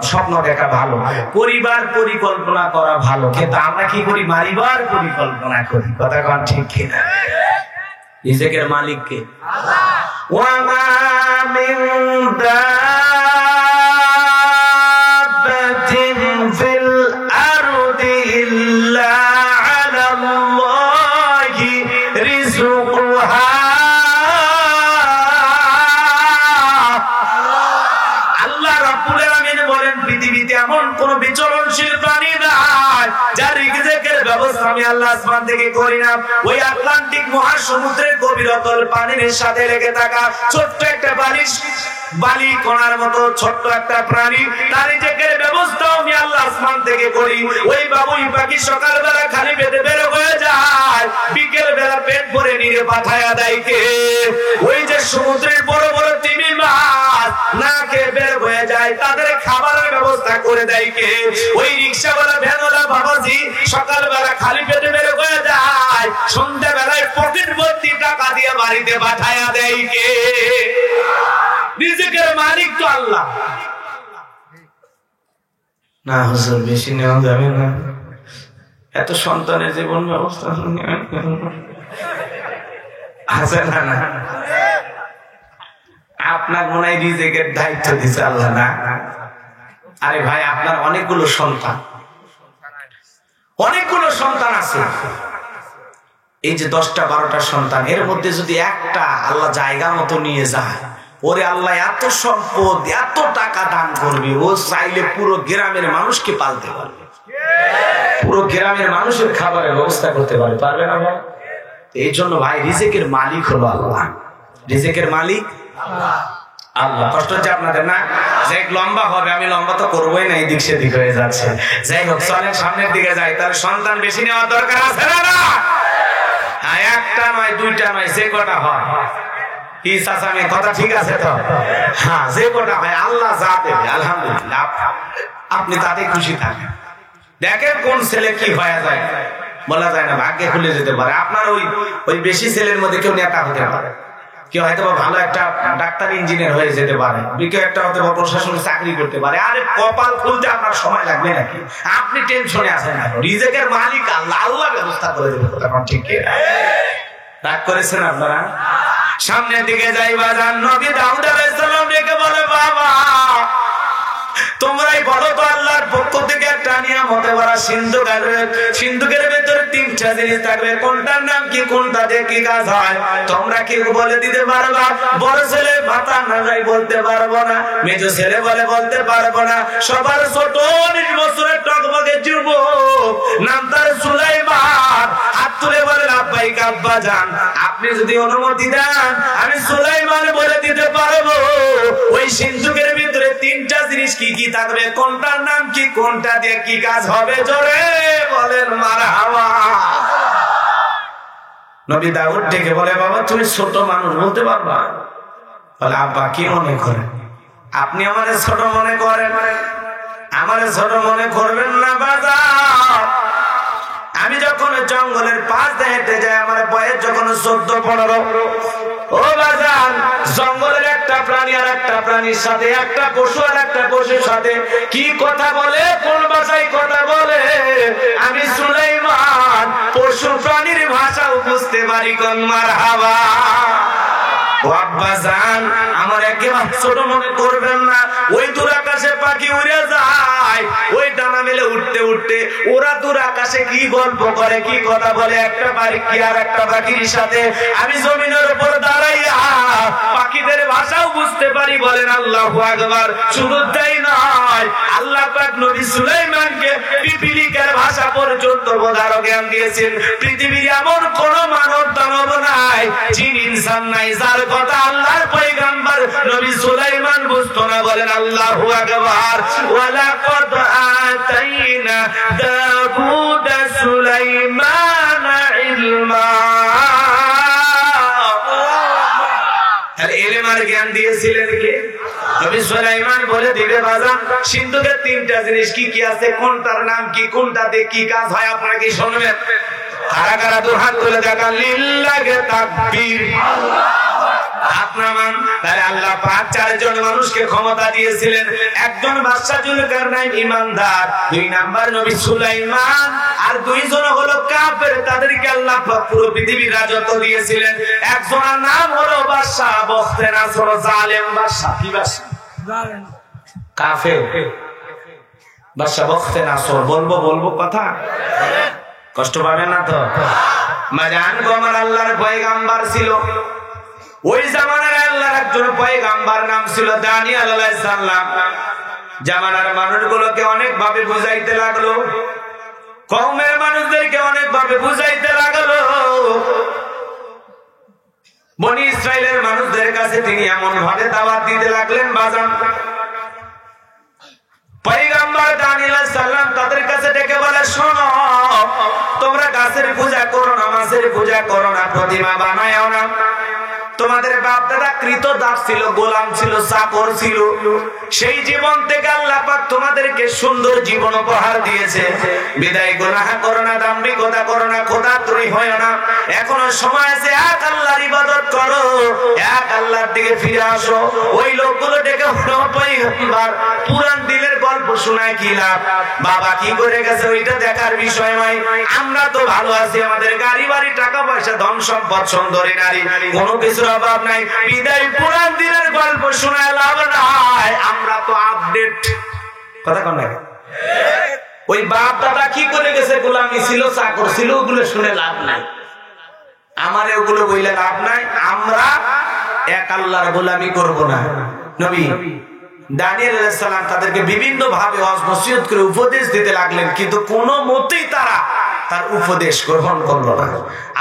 স্বপ্ন দেখা ভালো, পরিবার পরিকল্পনা করা ভালো। কিন্তু আমরা কি করি? মারিবার পরিকল্পনা করি। কথা কন ঠিক কিনা? রিজিকের মালিক কে? আল্লাহ। ওয়া মা মিন দাব্বাতিন ফিল আরদি ইল্লা আলাল্লাহি রিজকুহা। আল্লাহ রাব্বুল আলামিন বলেন, বলেন পৃথিবীতে এমন কোন বিচরণশীল প্রাণী নাই যার রিজিকের ব্যবস্থা আমি আল্লাহ আসমান থেকে করি না। ওই আটলান্টিক মহাসমুদ্রের গভীরতল পানির সাথে লেগে থাকা ছোট্ট একটা বালি কণার মতো ছোট্ট একটা প্রাণী, তার রিজিকের ব্যবস্থা আমি আল্লাহ আসমান থেকে করি। ওই বাবুই পাখি সকালবেলা খালি পেটে বের হয়ে যায়, বিকেল বেলা পেট ভরে নিয়ে পাঠায়া দেয় কে? ওই যে সমুদ্রের বড় বড় তিমি মাছ না খেয়ে বের হয়ে যায়, তাদের খাবারের ব্যবস্থা করে দেয় কে? ওই রিক্সাওয়ালা ভ্যানওয়ালা বাবাজি সকালবেলা খালি পেটে বের হয়ে যায়, সন্ধ্যাবেলায় পকেট ভর্তি টাকা দিয়ে বাড়িতে পাঠায়া দেয় কে? রিজিকের মালিক তো আল্লাহ। না হুজুর বেশি নেওয়া যাবে না, এত সন্তানের জীবন ব্যবস্থা আছে না? না আপনার মনে হয় রিজিকের দায়িত্ব দিছে আল্লাহ না? আরে ভাই আপনার অনেকগুলো সন্তান আছে, এই যে 10টা 12টা সন্তান, এর মধ্যে যদি একটা আল্লাহ জায়গা মতো নিয়ে যায়, ওরে আল্লাহ এত সম্পদ এত টাকা দান করবে, ও চাইলে পুরো গ্রামের মানুষকে পালতে পারবে, পুরো গ্রামের মানুষের খাবারের ব্যবস্থা করতে পারবে না ভাই? এই জন্য ভাই রিজিকের মালিক হলো আল্লাহ। রিজিকের মালিক আল্লাহ। কষ্ট হচ্ছে আপনাদের না? যে লম্বা হবে, আমি লম্বা তো করবোই না, এদিক সেদিক হয়ে যাচ্ছে। যাই হোক চলেন সামনের দিকে যাই। তার সন্তান বেশি নেওয়ার দরকার আছে না? হ্যাঁ, একটা নয় দুইটা নয়, যে কটা হয়। কি চাচা মেয়ে কথা ঠিক আছে তো? হ্যাঁ, যে কটা হয় আল্লাহ যা দেবে আলহামদুলিল্লাহ, আপনি তাতে খুশি থাকেন। দেখেন কোন ছেলে কি হয়ে যায়, বলা যায় না, ভাগ্যে খুলে যেতে পারে। আপনার ওই বেশি ছেলের মধ্যে কেউ নেতা হতে পারে, কেউ হয়তো ভালো একটা ডাক্তার ইঞ্জিনিয়ার হয়ে যেতে পারে, কেউ একটা হয়তো প্রশাসনে চাকরি করতে পারে। আরে কপাল খুলতে আপনার সময় লাগবে নাকি? আপনি টেনশনে আছেন না, রিজিকের মালিক আল্লাহ, আল্লাহ ব্যবস্থা করে দেবে। ঠিক রাগ করেছেন আপনারা? সামনের দিকে যাই বাজান। নবী দাউদ আলাইহিস সালাম ডেকে বলে, বাবা তোমরাই বলো তো আল্লাহর পক্ষ থেকে একটা নিয়ামতে ভরা সিন্ধুক আসবে, সিন্ধুকের ভেতরে 3টা জিনিস থাকবে, কোনটার নাম কি, কোনটা দিয়ে কি কাজ হয়, তোমরা কি বলে দিতে পারবা? বড় ছেলে মাথা নাড়াই বলতে পারবো না, মেজো ছেলে বলতে পারবো না, সবার ছোট 19 বছরের টকবকে যুবক, নাম তার সুলাইমান, হাত তুলে বলে আব্বাইক আব্বা জান, আপনি যদি অনুমতি দেন আমি সুলাইমান বলে দিতে পারবো ওই সিন্ধুকের ভিতরে 3টা জিনিস কি কি থাকবে, কোনটার নাম কি, কোনটা দিয়ে কি কাজ হবে। জোরে বলেন মারহাবা। নবী দাউদ ডেকে বলে, বাবা তুমি ছোট মানুষ বলতে পারবা? বলে, আব্বা কি মনে করেন আপনি আমাদের ছোট মনে করেন? আমাদের ছোট মনে করবেন না বাজার। আমি যখন জঙ্গলের পাশ দিয়ে হেঁটে যাই, আমার বয়স যখন 14-15, ও বাজান জঙ্গলের একটা প্রাণী আর একটা প্রাণীর সাথে, একটা পশু আর একটা পশুর সাথে কি কথা বলে, কোন ভাষায় কথা বলে, আমি সুলাইমান পশু প্রাণীর ভাষাও বুঝতে পারি। কোন মারহাবা। ও আব্বা জান আমার একেবারে ছোট মনে করবেন না, ওই দূর আকাশে পাখি উড়ে যায়, ওই ডানা মেলে উঠতে উঠতে ওরা দূর আকাশে কি গল্প করে, কি কথা বলে, একটা পাখি আর একটা পাখির সাথে আমি জমিনের উপর দাঁড়াইয়া পাখিদের ভাষাও বুঝতে পারি। বলেন আল্লাহু আকবার। শুধু তাই নয়, আল্লাহ পাক নবী সুলাইমানকে পিপিলিকার ভাষা পর্যন্ত বোঝার জ্ঞান দিয়েছেন। পৃথিবীর এমন কোন মানব দানব নাই, জিন ইনসান নাই, যার কথা আল্লাহর পয়গম্বর নবী সুলাইমান বুঝতো না। বলেন আল্লাহু আকবার। ওয়ালাকাদ আতাইনা দাউদ সুলাইমান ইলমা, তাহলে ইলমের জ্ঞান দিয়েছিলেন কে? নবী সুলাইমান বলে দিবে বাজান সিন্ধুকের 3টা জিনিস কি কি আছে, কোনটার নাম কি, কোনটাতে কি কাজ হয়, আপনারা কি শুনবেন? কারা কারা দু হাত তুলে দেখান, লিল্লাহি তাকবীর। আল্লাহ পাক 4 জন মানুষকে ক্ষমতা দিয়েছিলেন। একজন বাদশা জুলকারনাইন ইমানদার, 2 নাম্বার নবী সুলাইমান, আর 2 জন হলো কাফের, তাদেরকে আল্লাহ পাক পুরো পৃথিবীর রাজত্ব দিয়েছিলেন। একজনের নাম হলো বাদশা বখতে নাসর, জালেম বাদশা। কি বাদশা? জালেম কাফের বাদশা বখতে নাসর। বলবো কথা, কষ্ট পাবেন না তো? মাজান গো, আমার আল্লাহর পয়গম্বর ছিল ওই জামানার, আল্লাহর একজন পয়গম্বর নাম ছিল দানিয়েল আলাইহিস সালাম। জামানার মানুষগুলোকে অনেক ভাবে বুঝাইতে লাগলো, কওমের মানুষদেরকে অনেক ভাবে বুঝাইতে লাগলো। বনি ইসরাইলের মানুষদের কাছে তিনি এমন ভাবে দাওয়াত দিতে লাগলেন, বাজান পয়গম্বর দানিয়েল আলাইহিস সালাম তাদের কাছে ডেকে বলে, শোনো, তোমরা গাছের পূজা করো না, মাছের পূজা করো না, প্রতিমা বানায়ও না। তোমাদের বাপ দাদা কৃতদাস ছিল, গোলাম ছিল, চাকর ছিল। সেই জীবন থেকে আল্লাহ পাক তোমাদেরকে সুন্দর জীবন উপহার দিয়েছে। বিদায় গুনাহ করো না, দাম্ভিকতা করো না, খোদাতুরি হয় না। এখনো সময় আছে, এক আল্লাহর ইবাদত করো, এক আল্লাহর দিকে ফিরে আসো। ওই লোকগুলো ডেকে পয়গম্বর পুরান দিলের গল্প শোনায় কি লাভ? বাবা কি করে গেছে ওইটা দেখার বিষয় নয়। আমরা তো ভালো আছি, আমাদের গাড়ি বাড়ি, টাকা পয়সা, ধন সম্পদ, সুন্দরী নারী, কোনো কিছু অভাব নাই। বিদায় পুরান দিনের গল্প শোনায় লাভ নাই, আমরা তো আপডেট। কথা কোন লাগে? ওই বাপ দাদা কি করে গেছে, গোলামি ছিল, চাকর ছিল, ওগুলো শুনে লাভ নাই। আমার ওগুলো বইলে লাভ নাই। আমরা এক আল্লাহর গোলামি করব না। নবী দানিয়েল আলাইহিস সালাম তাদেরকে বিভিন্ন ভাবে ওয়াজ নসিহত করে উপদেশ দিতে লাগলেন, কিন্তু কোনো মতেই তারা তার উপদেশ গ্রহণ করলো না।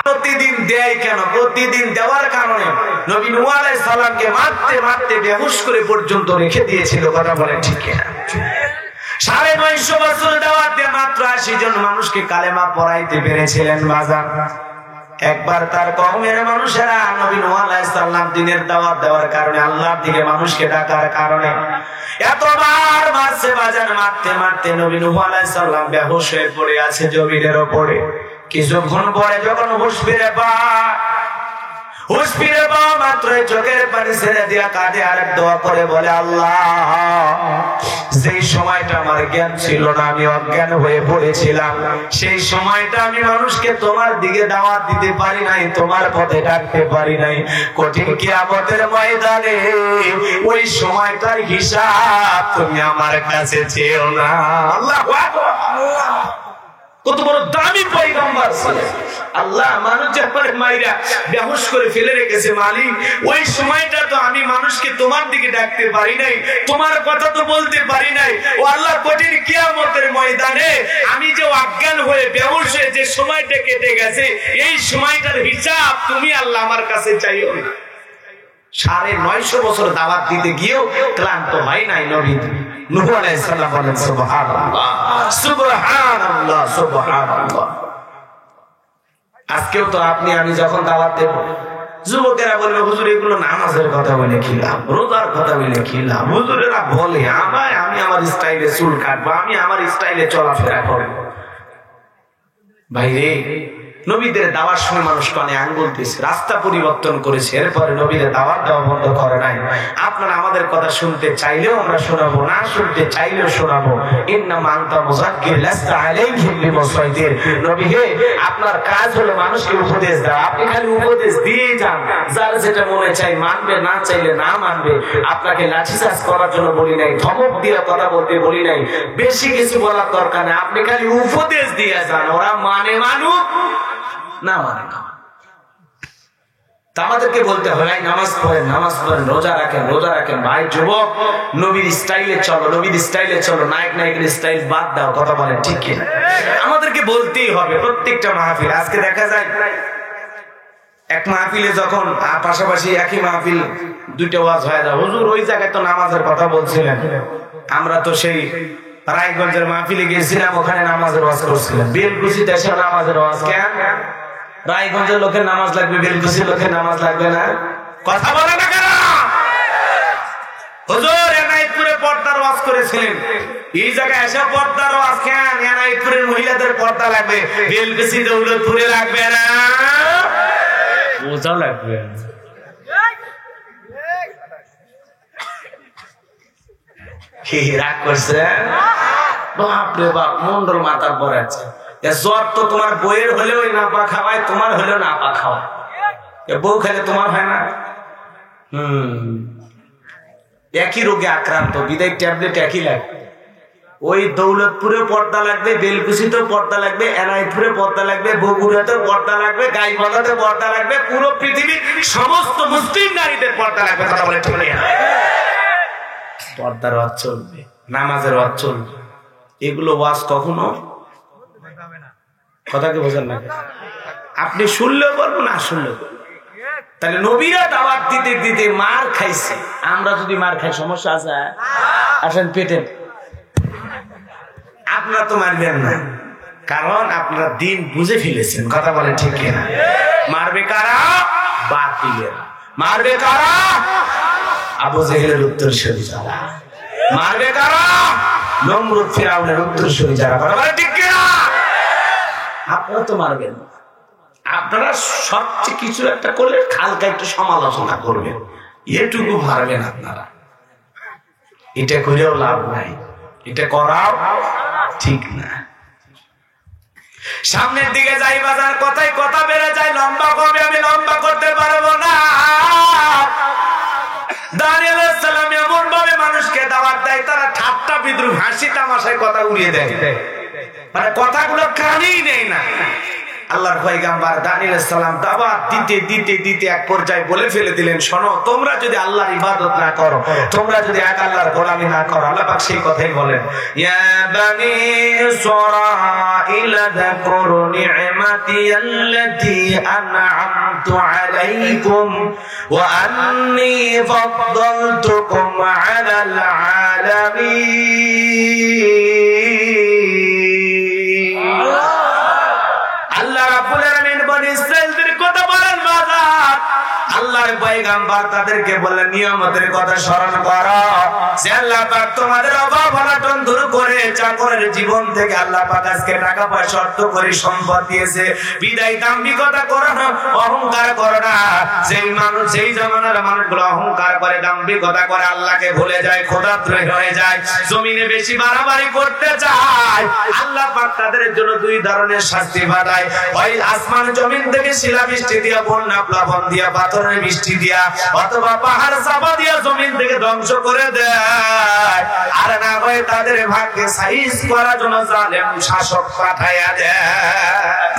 প্রতিদিন দেয় কেন? প্রতিদিন দেওয়ার কারণে নবী নূহ আলাইহিস সালামকে মারতে মারতে বেহুশ করে পর্যন্ত রেখে দিয়েছিল। কথা বলেন ঠিক কিনা? ৯৫০ বছর দাওয়াত দিয়ে মাত্র ৮০ জন মানুষকে কালেমা পড়াইতে পেরেছিলেন বাজার। একবার তার কওমের মানুষেরা নবী নূহ আলাইহিস সালাম দিনের দাওয়াত দেওয়ার কারণে, আল্লাহর দিকে মানুষকে ডাকার কারণে এতবার মারছে বাজার। মারতে মারতে নবী নূহ আলাইহিস সালাম বেহুশ হয়ে পড়ে আছে জমিনের উপরে। কিছুক্ষণ পরে যখন হুঁশ ফিরে পাওয়া মাত্র চোখের পানি ছেড়ে দিয়া কাঁদে আর দোয়া করে বলে, আল্লাহ, যেই সময়টা আমার জ্ঞান ছিল না, আমি অজ্ঞান হয়ে পড়েছিলাম, সেই সময়টা আমি মানুষকে তোমার দিকে দাওয়াত দিতে পারি নাই, তোমার পথে ডাকতে পারি নাই। কঠিন কিয়ামতের ময়দানে ওই সময়টার হিসাব তুমি আমার কাছে চেয়েও না। আল্লাহু আকবার। কত বড় দামি পয়গম্বর ছিলেন। আল্লাহ মানুষ যখন মাইরা বেহুশ করে ফেলে রেখেছে, মালিক ওই সময়টা তো আমি মানুষকে তোমার দিকে ডাকতে পারি নাই, তোমার কথা তো বলতে পারি নাই। ও আল্লাহ, কঠিন কিয়ামতের ময়দানে আমি যে অজ্ঞান হয়ে বেহুশ হয়ে যে সময়টা কেটে গেছে, এই সময়টার হিসাব তুমি আল্লাহ আমার কাছে চাইও না। ৯৫০ বছর দাওয়াত দিতে গিয়েও ক্লান্ত হয় নাই নবী নূহ আলাইহিস সালাম। বলেন সুবহানাল্লাহ, সুবহানাল্লাহ, সুবহানাল্লাহ। আজকেও তো আপনি আমি যখন দাওয়াত দেব, যুবকেরা বলবে, হুজুর এগুলো নামাজের কথা বলে খিলাম, রোজার কথা বলে খিলাম। হুজুরেরা বলে আমি আমার স্টাইলে চুল কাটবো, আমি আমার স্টাইলে চলাফেরা করবো। ভাইরে, নবীদের দাওয়ার সময় মানুষ কানে আঙ্গুল দিয়েছে, রাস্তা পরিবর্তন করেছে, এরপরে নবীদের দাওয়াত দেওয়া বন্ধ করে নাই। আপনারা আমাদের কথা শুনতে চাইলেও আমরা শোনাবো, না শুনতে চাইলেও শোনাবো। ইন্নামা আনতা মুযাক্কির লাস্তা আলাইহিম বিমুসাইতির। নবী হে, আপনার কাজ হলো মানুষকে উপদেশ দেওয়া, আপনি খালি উপদেশ দিয়ে যান, যার যেটা মনে চাই মানবে, না চাইলে না মানবে। আপনাকে লাঠিচার্জ করার জন্য বলি নাই, ধমক দিয়ে কথা বলতে বলি নাই, বেশি কিছু বলার দরকার নেই, আপনি খালি উপদেশ দিয়ে যান, ওরা মানে মানুক না মানে না। আমাদেরকে বলতে হয় নামাজ পড়েন, নামাজ পড়েন, রোজা রাখেন, রোজা রাখেন। ভাই যুবক, নবীর স্টাইলে চলো, নবীর স্টাইলে চলো, নায়ক নায়কের স্টাইল বাদ দাও। কথা বলেন ঠিক কি? আমাদেরকে বলতেই হবে প্রত্যেকটা মাহফিল। আজকে দেখা যায় এক মাহফিলে যখন পাশাপাশি একই মাহফিল দুইটা ওয়াজ হয়ে যায়, হুজুর ওই জায়গায় তো নামাজের কথা বলছিলেন, আমরা তো সেই রায়গঞ্জের মাহফিলে গেছিলাম, ওখানে নামাজের ওয়াজ করছিলাম। বেলকুচি দেশে নামাজের ওয়াজ কেন? রায়গঞ্জের লোকের নামাজ লাগবে, বেলকুচির লোকের নামাজ লাগবে না? কথা বলে না কেন? হুজুর এনায়েতপুরে পর্দার ওয়াজ করেছিলেন, এই জায়গায় এসে পর্দার ওয়াজ কেন? এনায়েতপুরের মহিলাদের পর্দা লাগবে, বেলকুচি দৌলতপুরে লাগবে না, ওটাও লাগবে। রাগ করছে, বাপরে বাপ, মন্ডল মাথার পরে আছে। জ্বর তো তোমার বইয়ের হলেও না পা খাওয়ায়, তোমার হলেও না পা খাওয়ায়। বউ খেলে তোমার হয় না? একই রোগে আক্রান্ত, বিদায় ট্যাবলেট একই লাগবে। ওই দৌলতপুরে পর্দা লাগবে, বেলকুচিতেও পর্দা লাগবে, এনায়েতপুরে পর্দা লাগবে, বগুড়াতেও পর্দা লাগবে, গাইবান্ধাতে পর্দা লাগবে, পুরো পৃথিবীর সমস্ত মুসলিম নারীদের পর্দা লাগবে। কথা বলে ঠিক না? পর্দার ওয়াজ চলবে, নামাজের ওয়াজ চলবে, এগুলো ওয়াজ কখনো কথা কি বোঝেন না? আপনি শুনলেও বলবো না শুনলেও। তাহলে নবীরা দাওয়াত দিতে দিতে মার খাইছে, আমরা যদি মার খাই সমস্যা আছে? আসেন পেটে, আপনারা তো মারবেন না, কারণ আপনারা দিন বুঝে ফেলেছেন। কথা বলেন ঠিক কিনা? মারবে কারা? বাতিলের। মারবে কারা? আবু জেহেলের উত্তরসূরি যারা। মারবে কারা? নমরুদ ফিরাউনের উত্তরসূরি যারা। কথা বলেন ঠিক কিনা? আপনারা তো মারবেন, আপনারা সবচেয়ে কিছু একটা করলে হালকা একটু সমালোচনা করবেন, এটুকু মারবেন আপনারা। এটা করেও লাভ নাই, এটা করাও ঠিক না। সামনের দিকে যাই বাজার, কথাই কথা বেড়ে যায়, লম্বা কবে আমি লম্বা করতে পারবো না। দানিয়েল আলাইহিস সালাম এমন ভাবে মানুষকে দাওয়াত দেয়, তারা ঠাট্টা বিদ্রুপ হাসি তামাশায় কথা উড়িয়ে দেয়, মানে কথাগুলো কানেই নেই না। আল্লাহর পয়গম্বর দানিয়েল আলাইহিস সালাম দাওয়াত দিতে দিতে দিতে এক পর্যায়ে বলে ফেলে দিলেন, শোনো, তোমরা যদি আল্লাহর ইবাদত না করো, তোমরা যদি এক আল্লাহর গোলামি না করো, আল্লাহ পাক সেই কথাই বলেন, ইয়া বানি ইসরাঈল যাকুরু নি'মাতি আল্লাতী আন'আমতু আলাইকুম ওয়া আন্নী ফাদ্দালতুকুম আলাল আলামিন। আল্লাহ রাব্বুল আলামিন বনি ইসরাঈলদের কথা বলেন বাজার। আল্লাহর পয়গম্বর তাদেরকে বললেন, নিয়ামতের কথা স্মরণ করো, যে আল্লাহ পাক তোমাদের অভাব অনটন দূর করে চাকরের জীবন থেকে আল্লাহ পাক আজকে টাকা পয়সা অর্থ করে সম্পদ দিয়েছে। বিদায় দাম্ভিকতা করো না, অহংকার করো না। যেই মানুষ, যেই জামানার মানুষগুলো অহংকার করে, দাম্ভিকতা করে, আল্লাহকে ভুলে যায়, খোদাত্রয় হয়ে যায়, জমিনে বেশি বাড়াবাড়ি করতে চায়, আল্লাহ পাক তাদের জন্য দুই ধরনের শাস্তি পাঠায়। হয় আসমান জমিন থেকে শিলাবৃষ্টি দিয়া, বন্যা প্লাবন দিয়া, পাথরের বৃষ্টি দিয়া, অথবা পাহাড় চাপা দিয়া জমিন থেকে ধ্বংস করে দেয়। আর না হয় তাদের ভাগ্যে সাইজ করার জন্য জালেম শাসক পাঠাইয়া দেয়।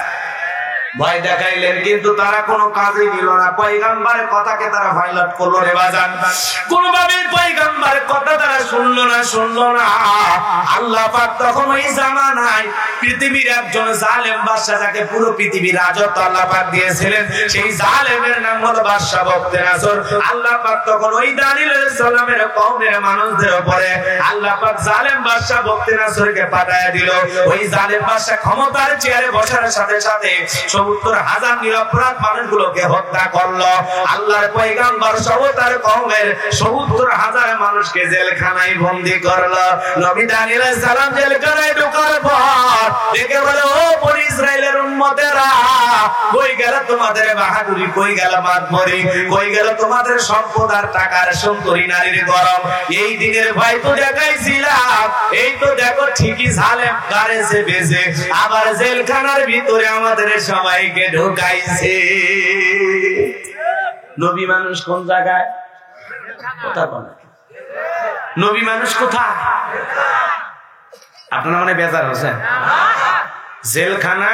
ভয় দেখাইলেন, কিন্তু তারা কোনো কাজই নিল না। পয়গম্বরের কথাকে তারা ভাইলাট করলো রে বাজান, কোনোভাবে পয়গম্বরের কথা তারা শুনলো না। আল্লাহ পাক তখন ওই জামানায় পৃথিবীর একজন জালেম বাদশা, যাকে পুরো পৃথিবীর রাজত্ব আল্লাহ পাক দিয়েছিলেন, সেই জালেমের নাম হলো বাদশা বখতে নাসর। আল্লাহ পাক তখন ওই দানিয়েল আলাইহিস সালামের কওমের মানুষদের উপরে আল্লাহ পাক জালেম বাদশা বখতে নাসরকে পাঠায় দিল। ওই জালেম বাদশা ক্ষমতার চেয়ারে বসার সাথে সাথে ৭০,০০০ নিরপরাধ মানুষগুলোকে হত্যা করলো। আল্লাহর পয়গম্বর সহ তার কওমের ৭০,০০০ মানুষকে জেলখানায় বন্দী করলো। নবী দানিয়েল আলাইহিস সালাম জেলখানায় ঢোকার পর দেখে বলে, ও বনি ইসরাইলের উম্মতেরা, কই গেল তোমাদের বাহাদুরি, কই গেল মাতবরি, কই গেল তোমাদের সম্পদ আর টাকার সুন্দরী নারীর গরম? এই দিনের ভয় তো দেখাইছিলাম, এই তো দেখো ঠিকই জালেম গাড়েছে বেজে, আবার জেলখানার ভিতরে আমাদের সবাইকে ঢুকাইছে। নবী মানুষ কোন জায়গায়? কথা বলে, নবী মানুষ কোথায়? আপনারা মনে বেজার হচ্ছেন? জেলখানা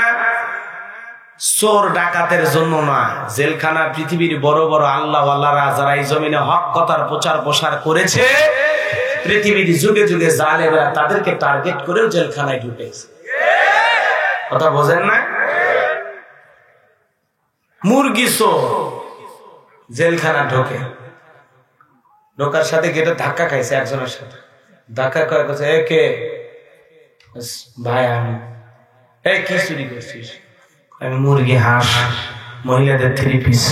চোর ডাকাতের জন্য না, জেলখানা পৃথিবীর বড় বড় আল্লাহওয়ালারা যারা এই জমিনে হক কথার প্রচার প্রসার করেছে, পৃথিবীর যুগে যুগে জালেমরা তাদেরকে টার্গেট করেও জেলখানায় ঢুকেছে। কথা বোঝেন না? মুরগি চোর জেলখানা ঢোকার সাথে গেটে ধাক্কা খাইছে, একজনের সাথে ধাক্কা খাওয়া গেছে, একে ভাই আমি, এই কি চুরি করছিস? আমি মুরগি, হাঁস, মহিলাদের 3 পিস,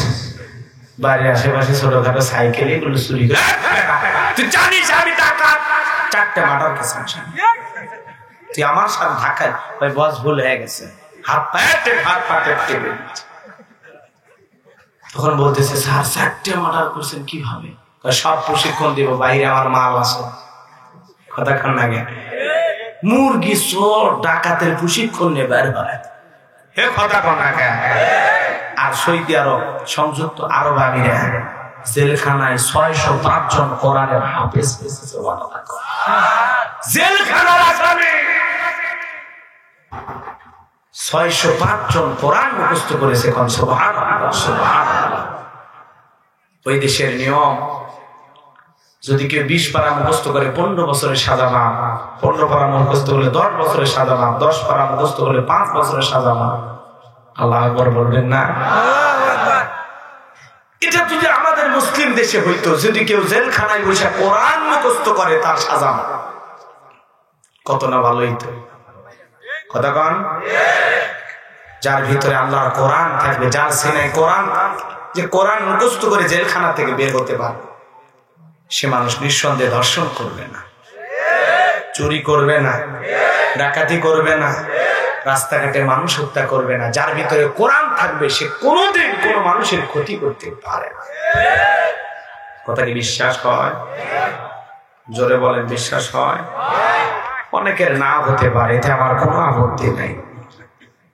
বাড়ির আশেপাশে ছোটখাটো সাইকেল, এগুলো চুরি করে। তুই জানিস আমি ডাকাত? 4টে মার্ডার কেস আছে, তুই আমার সাথে ধাক্কায়। ভাই বস ভুল হয়ে গেছে, হাত পাতে টেনে। তখন বলতেছে, স্যার 4টে মার্ডার করছেন কিভাবে? সব প্রশিক্ষণ দিব, বাইরে আমার মাল আছে। কথা খান না গে, মুরগি চোর ডাকাতের প্রশিক্ষণ নিয়ে বের হয়। হে কথা খান না গে। আর সৌদি আরব, সংযুক্ত আরব আমিরাত জেলখানায় 605 জন কোরআনের হাফেজ পেয়েছে। জেলখানার আসামি 605 জন কোরআন মুখস্থ করেছে। সুবহানাল্লাহ, সুবহানাল্লাহ। ওই দেশের নিয়ম, যদি কেউ 20 পারা মুখস্থ করে 15 বছরের সাজা মাপ, 15 পারা মুখস্থ করলে 10 বছরের সাজা মাপ, 10 পারা মুখস্থ করলে 5 বছরের সাজা মাপ। আল্লাহু আকবার বলবেন না? এটা যদি আমাদের মুসলিম দেশে হইতো, যদি কেউ জেলখানায় বসে কোরআন মুখস্থ করে তার সাজা মাপ, কত না ভালো হইতো। কথা কন? যার ভিতরে আল্লাহর কোরআন থাকবে, যার সিনায় কোরআন, যে কোরআন মুখস্থ করে জেলখানা থেকে বের হতে পারে, সে মানুষ নিঃসন্দেহে ধর্ষণ করবে না, চুরি করবে না, ডাকাতি করবে না, রাস্তাঘাটে মানুষ হত্যা করবে না। যার ভিতরে কোরআন থাকবে সে কোনোদিন কোনো মানুষের ক্ষতি করতে পারে না। কথা কি বিশ্বাস হয়? জোরে বলেন, বিশ্বাস হয়? অনেকের না হতে পারে, এতে আমার কোনো আপত্তি নাই।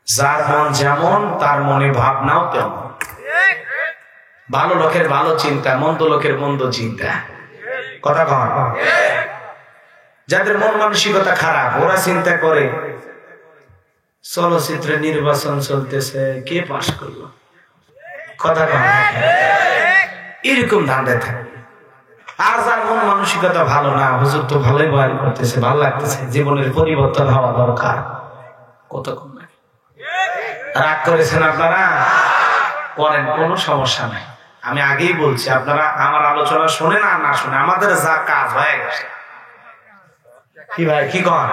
যার মন যেমন তার মনে ভাবনাও তেমন। ভালো লোকের ভালো চিন্তা, মন্দ লোকের মন্দ চিন্তা। কথা কন? যাদের মন মানসিকতা খারাপ ওরা চিন্তা করে চলচ্চিত্রে নির্বাচন চলতেছে, কে পাস করলো। কথা কন? এরকম ধাঁধায় থাকে। আর যার মন মানসিকতা ভালো না, হুজুর তো ভালোই বয়ান করতেছে, ভালো লাগতেছে, জীবনের পরিবর্তন হওয়া দরকার, কত কম রাগ করেছেন আপনারা? করেন, কোনো সমস্যা নাই। আমি আগেই বলছি, আপনারা আমার আলোচনা শোনেন আর না শুনে আমাদের যা কাজ হয়ে গেছে। কি ভাই, কি কন?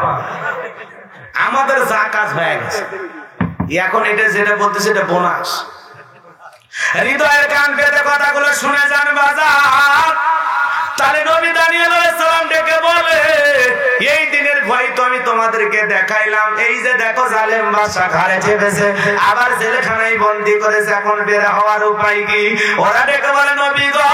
আমাদের যা কাজ হয়ে গেছে, এখন এটা যেটা বলতেছে এটা বোনাস। হৃদয়ের কান পেতে কথাগুলো শুনে যান বাজার। তাহলে নবী দানিয়েল আলাইহিস সালাম ডেকে বলে, এই দিনের ভয় তো আমি তোমাদেরকে দেখাইলাম, এই যে দেখো জালেম বাদশা ঘাড়ে চেপেছে, আবার জেলখানায় বন্দী করেছে, এখন বের হওয়ার উপায় কি? ওরা ডেকে বলে, নবী গো,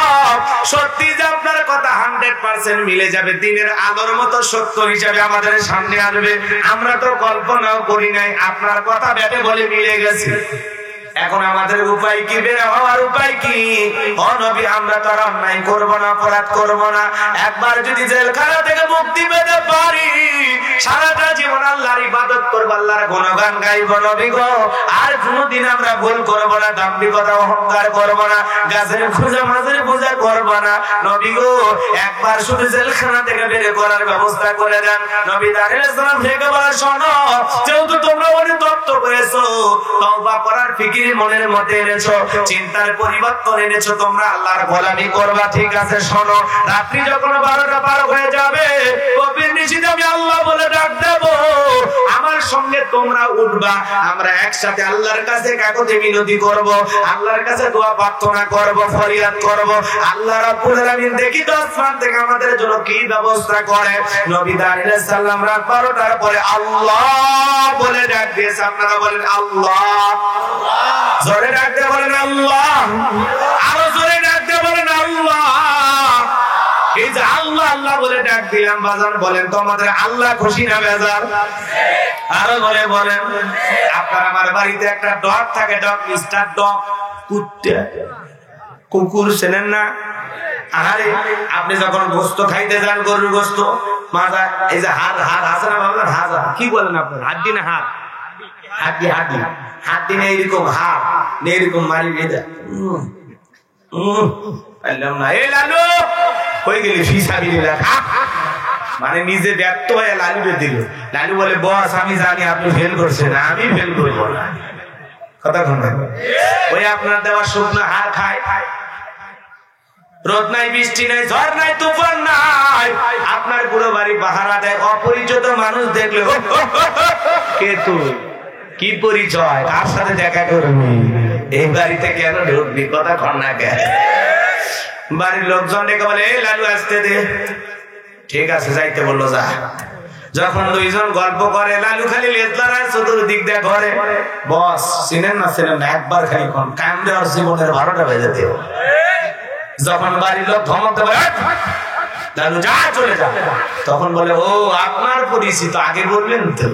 সত্যি যে আপনার কথা 100% মিলে যাবে, দিনের আলোর মতো সত্য হিসাবে আমাদের সামনে আসবে, আমরা তো কল্পনাও করি নাই, আপনার কথা ব্যাপে বলে মিলে গেছে। এখন আমাদের উপায় কি, বের হওয়ার উপায় কি? ও নবী, আমরা তো অন্যায় করব না, অপরাধ করব না, একবার যদি জেলখানা থেকে মুক্তি পেতে পারি, সারাটা জীবন আল্লাহর ইবাদত করব, আল্লাহর গুণগান গাইব নবী গো, আর কোনোদিন আমরা ভুল করব না, দাম্ভিকতা অহংকার করব না, গাছের পূজা মাছের পূজা করব না নবী গো, একবার শুধু জেলখানা থেকে বের করার ব্যবস্থা করে দেন। নবী দানিয়েল আলাইহিস সালাম থেকে বলে, শোনো, যেহেতু তোমরা অনুতপ্ত হয়েছো, তওবা করার ফিকির মনের মধ্যে এনেছো, চিন্তার পরিবর্তন এনেছো, তোমরা আল্লাহর গোলামি করবা, ঠিক আছে। শোনো, রাত্রি যখন 12টা পার হয়ে যাবে, গভীর নিশিতে আমি আল্লাহ বলে ডাক দেব, আমার সঙ্গে তোমরা উঠবা, আমরা একসাথে আল্লাহর কাছে কাকুতি মিনতি করব, আল্লাহর কাছে দোয়া প্রার্থনা করব, ফরিয়াদ করব, আল্লাহ রাব্বুল আলামিন দেখি তো আসমান থেকে আমাদের জন্য কি ব্যবস্থা করে। নবী দানিয়েল আলাইহিস সালাম রাত 12টার পরে আল্লাহ বলে ডাক দিয়েছে। আপনারা বলেন আল্লাহ, জোরে ডাক দিয়ে বলেন আল্লাহ, আরো জোরে ডাক দিয়ে বলেন আল্লাহ। এই যে আল্লাহ আল্লাহ বলে ডাক দিলাম, বাজান বলেন তো আমাদের আল্লাহ খুশি না বেজার? আরো বলে বলেন। আপনার আমার বাড়িতে একটা ডগ থাকে, ডগ, মিস্টার ডগ, কুত্তা, কুকুর চেনেন না? আরে আপনি যখন গোস্ত খাইতে যান, গরুর গোস্ত, মাজা, এই যে হাড় আছে না বাবা, হাড় কি বলেন আপনার? হাড্ডি না হাড়? হাড্ডি, হাড্ডি, হাড্ডি নেই, এরকম হাড় নেই, এরকম মারি দিয়ে পারলাম না। এই লালু হয়ে গেলি ফিসাবিল্লাহ, মানে নিজে ব্যর্থ হয়ে লালুকে দিল। লালু বলে, বস আমি জানি আপনি ফেল করছেন, আমি ফেল করবো না। কথা শুনবেন? ওই আপনার দেওয়া শুকনো হাড় খায়, রোদ নাই, বৃষ্টি নাই, ঝড় নাই, তুফান নাই, আপনার পুরো বাড়ি পাহারা দেয়, অপরিচিত মানুষ দেখলে কে তুই, কি পরিচয়, কার সাথে দেখা করবি, এই বাড়িতে কেন ঢুকবি, কথা কর না কেন? বাড়ির লোকজন ডেকে বলে, এই লালু আসতে দে, ঠিক আছে যাইতে বললো, যা। যখন দুইজন গল্প করে, লালু খালি লেজলারায় চতুর্দিক দিয়ে ঘরে, বস চিনেন না চিনেন না, একবার খালি কোন কাম দেওয়ার জীবনের 12টা বেজে দেব। যখন বাড়ির লোক ধমক দেবে, লালু যা, চলে যা, তখন বলে, ও আপনার পরিচিত, আগে বললেন তো।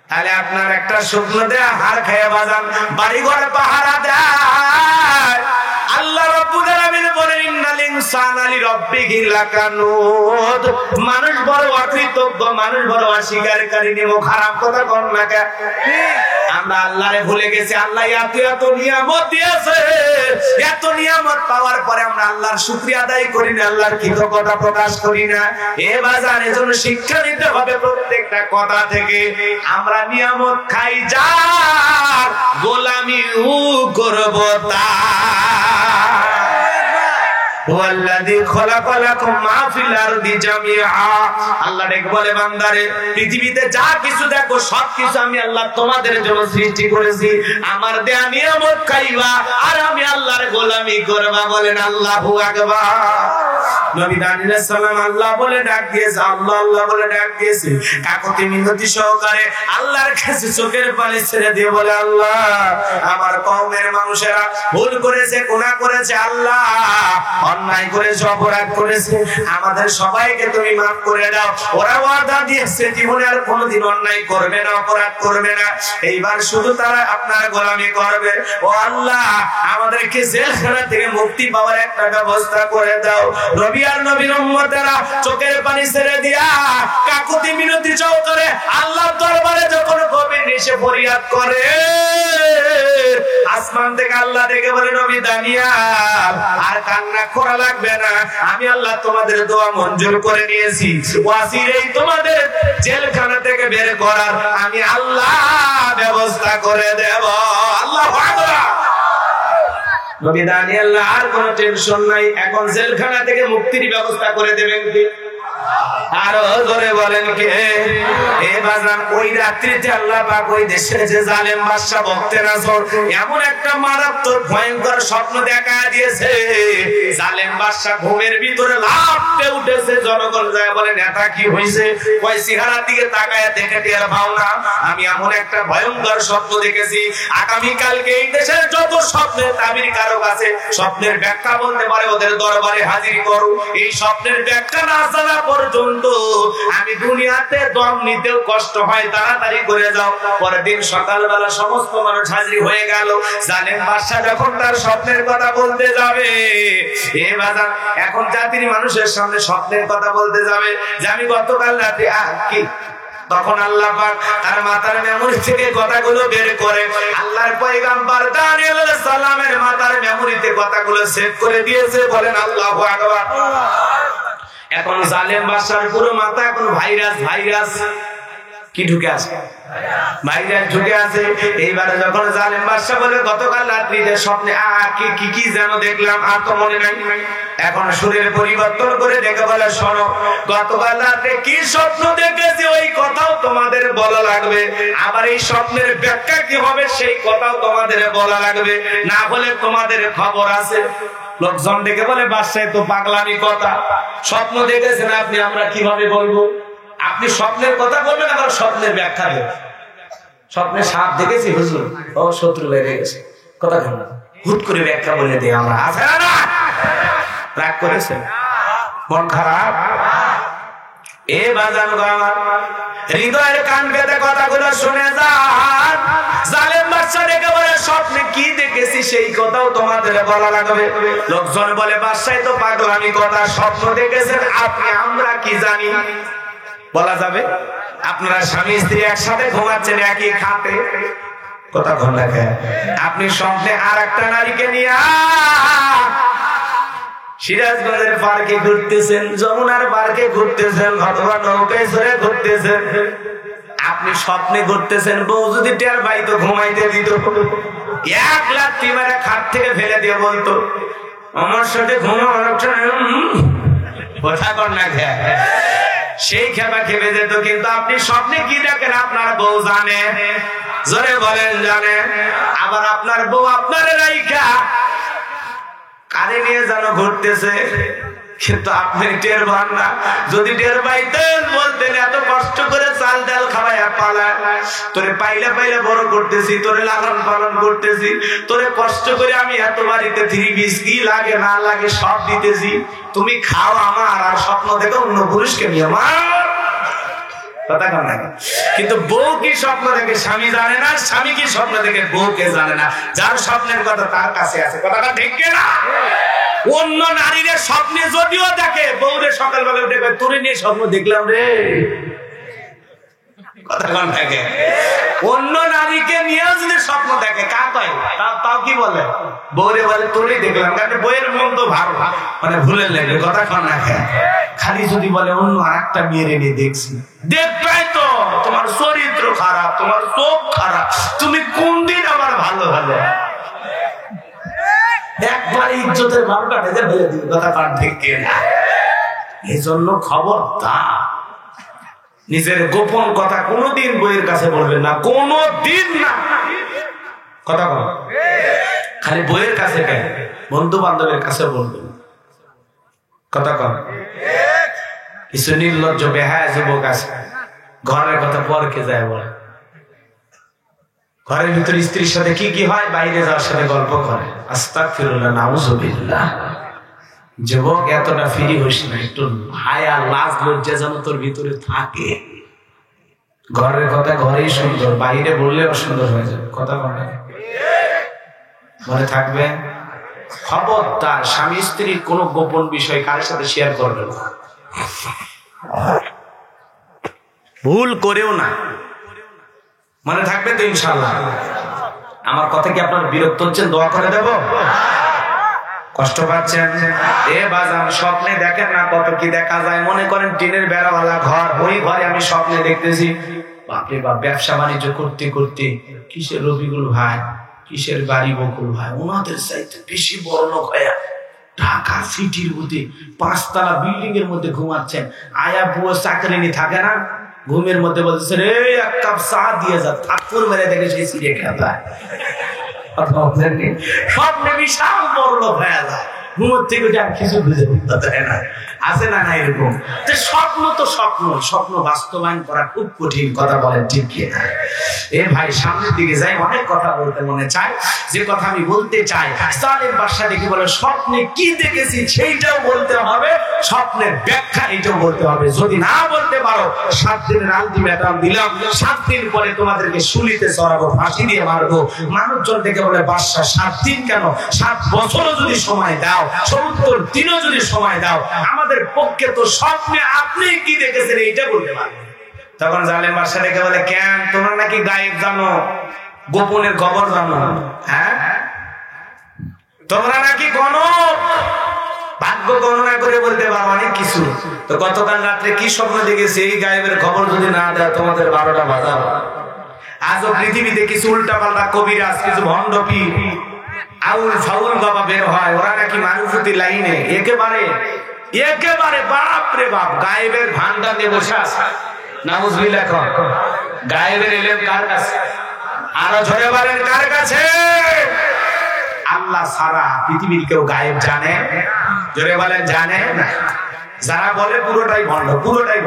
তাহলে আপনার একটা শুকনো দেয়া হাড় খাইয়া বাজান বাড়ি ঘরে পাহারা দেয়। আল্লাহ রাব্বুল আলামিন বলেন, ইন্নাল ইনসানা লিরাব্বিহি লাকানুদ, মানুষ বড় অকৃতজ্ঞ, মানুষ বড় অস্বীকারী, মুখ খারাপ, কথা কন না কেন? আমরা আল্লাহরে ভুলে গেছি। আল্লাহ এত এত নিয়ামত দিয়েছে, এত নিয়ামত পাওয়ার পরে আমরা আল্লাহর শুকরিয়া আদায় করি না, আল্লাহর কৃতজ্ঞতা প্রকাশ করি না। এ বাজার এজন্য শিক্ষা নিতে হবে প্রত্যেকটা কথা থেকে। আমরা নিয়ামত খাই যার, গোলামি করব তার। ওয়াল্লাযী খলাকালাকুম মা ফিল আরদি জামিআ। আল্লাহ ডেকে বলে বান্দারে, পৃথিবীতে যা কিছু দেখো সবকিছু আমি আল্লাহ তোমাদের জন্য সৃষ্টি করেছি। আমার দেয়া নিয়ামত খাইবা আর আমি আল্লাহর গোলামি করবা। বলেন আল্লাহু আকবার। নবী দানিয়েল আলাইহিস সালাম আল্লাহ বলে ডাক দিয়েছে, আল্লাহ আল্লাহ বলে ডাক দিয়েছে। কাকুতি মিনতি সহকারে আল্লাহর কাছে চোখের পানি ছেড়ে দিয়ে বলে, আল্লাহ আমার কওমের মানুষেরা ভুল করেছে, গুনাহ করেছে, আল্লাহ অন্যায় করেছে, অপরাধ করেছে, আমাদের সবাইকে তুমি মাফ করে দাও। ওরা ওয়াদা দিয়েছে জীবনে আর কোনোদিন অন্যায় করবে না, অপরাধ করবে না, এইবার শুধু তারা আপনার গোলামি করবে। ও আল্লাহ আমাদেরকে জেলখানা থেকে মুক্তি পাওয়ার একটা ব্যবস্থা করে দাও। নবী আর নবীর উম্মতেরা চোখের পানি ছেড়ে দিয়া কাকুতি মিনতি সহকারে আল্লাহর দরবারে যখন গভীর নিশে ফরিয়াদ করে, আসমান থেকে আল্লাহ ডেকে বলে, নবী দানিয়েল আর কান্না করা লাগবে না, আমি আল্লাহ তোমাদের দোয়া মঞ্জুর করে নিয়েছি। ওয়াসিরেই তোমাদের জেলখানা থেকে বের করার আমি আল্লাহ ব্যবস্থা করে দেব। আল্লাহু আকবার। নবী দানিয়েল আর কোনো টেনশন নাই, এখন জেলখানা থেকে মুক্তির ব্যবস্থা করে দেবেন কে? আরো জোরে বলেন কে? এ বাজান ওই রাত্রিতে আল্লাহ পাক ওই দেশের যে জালেম বাদশা বখতিয়ার এমন একটা মারাত্মক ভয়ঙ্কর স্বপ্ন দেখা দিয়েছে। জালেম বাদশা ঘুমের ভিতরে লাফতে উঠেছে। জনগণ যায় বলে, নেতা কি হইছে? ওই চেহারার দিকে তাকায় দেখে টের পাও না আমি এমন একটা ভয়ঙ্কর স্বপ্ন দেখেছি। আগামী কালকে এই দেশের যত স্বপ্নের তাবির কারক আছে, স্বপ্নের ব্যাখ্যা বলতে পারে, ওদের দরবারে হাজির করো। এই স্বপ্নের ব্যাখ্যা না জানা পর্যন্ত আমি দুনিয়াতে দম নিতেও কষ্ট হয়, তাড়াতাড়ি করে যাও। পরের দিন সকালবেলা সমস্ত মানুষ হাজির হয়ে গেল। জালেম বাদশা যখন তার স্বপ্নের কথা বলতে যাবে, এ বাজার এখন জাতির মানুষের সামনে স্বপ্নের কথা বলতে যাবে যে আমি গতকাল রাতে কি, তখন আল্লাহ পাক তার মাথার মেমরি থেকে কথাগুলো বের করে আল্লাহর পয়গম্বর দানিয়েল আলাইহিস সালামের মাথার মেমরিতে কথাগুলো সেভ করে দিয়েছে। বলেন আল্লাহু আকবার। এখন জালেম বাদশার পুরো মাথা এখন ভাইরাস কি ঢুকে আছে, ভাইরাস ঢুকে আছে। এইবারে যখন জালেম বাদশা বলে, গতকাল রাত্রিতে স্বপ্নে কি যেন দেখলাম, আর তো মনে নাই। এখন সুরের পরিবর্তন করে দেখে বলে, শোনো গতকাল রাতে কি স্বপ্ন দেখেছি ওই কথাও তোমাদের বলা লাগবে, আবার এই স্বপ্নের ব্যাখ্যা কি হবে সেই কথাও তোমাদের বলা লাগবে, না হলে তোমাদের খবর আছে। লোকজন ডেকে বলে, বাদশাহ তো পাগলামি কথা, স্বপ্ন দেখেছেন আপনি, আমরা কিভাবে বলবো? আপনি স্বপ্নের কথা বলবেন, আবার স্বপ্নের ব্যাখ্যা দেবেন। স্বপ্নে সাপ দেখেছি হুজুর, ও শত্রু লেগে গেছে, কথা বল না, হুট করে ব্যাখ্যা বলে দিই আমরা। আছে না? রাগ করেছেন, মন খারাপ। এ বাজান আমার হৃদয়ের কান পেতে কথাগুলো শুনে যান। জালেম বাদশা ডেকে বলে, স্বপ্নে কি দেখেছি সেই কথাও তোমাদের বলা লাগবে। লোকজন বলে, বাদশাহ তো পাগলামি কথা, স্বপ্ন দেখেছেন আপনি, আমরা কি জানি? বলা যাবে? আপনারা স্বামী স্ত্রী একসাথে ঘুমাচ্ছেন একই খাটে, কথা বল না কেন? আপনি স্বপ্নে আর একটা নারীকে নিয়ে সিরাজগঞ্জের পার্কে ঘুরতেছেন, যমুনার পার্কে ঘুরতেছেন, অথবা নৌকায় চড়ে ঘুরতেছেন, আপনি স্বপ্নে ঘুরতেছেন। বউ যদি টের পাইতো ঘুমাইতে দিত, 1 লাথি মেরে খাট থেকে ফেলে দিয়ে বলতো, আমার সাথে ঘুমানোর কথা কর না খেয়ে, সেই খেপা খেপে যেত। কিন্তু আপনি স্বপ্নে কি দেখেন আপনার বউ জানে, জোরে বলেন জানে। আবার আপনার বউ আপনার রাইখা কানে নিয়ে যেন ঘুরতেছে, কিন্তু আপনি টের পান না। যদি টের পাইতেন বলতেন, এত কষ্ট করে চাল ডাল খাওয়াইয়া পালায়, তোরে পাইলে বড় করতেছি, তোরে লালন পালন করতেছি, তোরে কষ্ট করে আমি এত বাড়িতে 3 পিস কি লাগে না লাগে সব দিতেছি, তুমি খাও আমার, আর স্বপ্ন দেখো অন্য পুরুষকে নিয়ে আমার কথা কন না। কিন্তু বউ কি স্বপ্ন দেখে স্বামী জানে না, স্বামী কি স্বপ্ন দেখে বউকে জানে না। যার স্বপ্নের কথা তার কাছে আছে, কথাটা ঠিক কিনা? অন্য নারীদের স্বপ্নে যদিও দেখে, বউরে সকালবেলা উঠে তোরে নিয়ে স্বপ্ন দেখলাম রে, কথা কোন থাকে অন্য নারীকে নিয়েও যদি স্বপ্ন দেখে কা কয় তাও কি বলে বউরে বলে তোরই দেখলাম কারণ বইয়ের মন তো ভালো মানে ভুলে লেগে কথা কোন থাকে খালি যদি বলে অন্য আরেকটা মেয়ের নিয়ে দেখছি দেখবাই তো তোমার চরিত্র খারাপ তোমার চোখ খারাপ তুমি কোন দিন আবার ভালো হলে একবার ইজ্জতের বারোটা বেঁধে ফেলে দিবে কথা কান থেকে না এই জন্য খবরদার নিজের গোপন কথা কোনোদিন বইয়ের কাছে বলবেন না কোনোদিন না কথা বল খালি বইয়ের কাছে কেন বন্ধু বান্ধবের কাছে বলবেন কথা কন কিছু নির্লজ্জ বেহায়া যুবক আছে ঘরের কথা পরকে যায় বলে ঘরের ভিতরে স্ত্রীর সাথে কি কি হয় বাইরে যাওয়ার সাথে গল্প করে আস্তাগফিরুল্লাহ নাউযুবিল্লাহ যুবক এতটা ফ্রি হইস না একটু হায়া লাজ লজ্জা যেন তোর ভিতরে থাকে ঘরের কথা ঘরেই সুন্দর বাইরে বললে অসুন্দর হয়ে যাবে কথা মনে থাকবে খবরদার স্বামী স্ত্রীর কোন গোপন বিষয় কারোর সাথে শেয়ার করবে না ভুল করেও না মনে থাকবে তো ইনশাআল্লাহ আমার কথা কি আপনার বিরক্ত হচ্ছেন দোয়া করে দেব কষ্ট পাচ্ছেন এ বাজান স্বপ্নে দেখেন না কত কি দেখা যায় মনে করেন টিনের বেড়াওয়ালা ঘর ওই ঘরে আমি স্বপ্নে দেখতেছি বাপরে বাপ ব্যবসা বাণিজ্য করতে করতে কিসের রবিকুল ভাই কিসের বাড়ি বকুল ভাই ওনাদের চাইতে বেশি বড় লোক হয়া ঢাকা সিটির মধ্যে 5 তলা বিল্ডিং এর মধ্যে ঘুমাচ্ছেন আয়া বুয়ো চাকরিনী থাকে না ঘুমের মধ্যে বলতেছে রে এক কাপ চা দিয়ে যা ঠাকুর মেরে দেখে সেই সিঁড়ে খেলা স্বপ্নে বিশাল বড় লোক হয়ে যায় ঘুমোর থেকে কিছু বুঝে উঠতে না আছে না না এরকম স্বপ্ন তো স্বপ্ন স্বপ্ন বাস্তবায়ন করা খুব কঠিন কথা বলেন ঠিক কিনা এ ভাই সামনের দিকে যাই অনেক কথা বলতে মনে চায় যে কথা আমি বলতে চাই সালেম বাদশা দেখে বলে স্বপ্নে কি দেখেছি সেইটাও বলতে হবে স্বপ্নের ব্যাখ্যা এটাও বলতে হবে যদি না বলতে পারো 7 দিনের আলটিমেটাম দিলাম 7 দিন পরে তোমাদেরকে শুলিতে চড়াবো ফাঁসি দিয়ে মারবো মানুষজন দেখে বলে বাদশা 7 দিন কেন 7 বছরও যদি সময় দাও 70 দিনও যদি সময় দাও আমাদের পক্ষে তো স্বপ্নে আপনি কি দেখেছেন এইটা বলতে পারবেন তখন জালেম বাদশা দেখে বলে কেন তোমরা নাকি গায়েব জানো গোপনের খবর জানো হ্যাঁ তোমরা নাকি গণক ভাগ্য গণনা করে বলতে পারো অনেক কিছু তো গতকাল রাত্রে কি স্বপ্ন দেখেছি এই গায়েবের খবর যদি না দেয় তোমাদের 12টা বাজাবো আজও পৃথিবীতে কিছু উল্টা পাল্টা কবিরাজ কিছু ভণ্ড পীর আউল ফাউল বাবা বের হয় ওরা নাকি মানুষতি লাইনে একেবারে বাপ রে বাপ গায়েবের ভান্ডার নিয়ে বসে আছে নাউজুবিল্লাহ গায়েবের এলেম কার কাছে আরো জোরে বলেন কার কাছে আল্লাহ ছাড়া পৃথিবীর কেউ গায়েব জানে জোরে বলেন জানে না যারা বলে পুরোটাই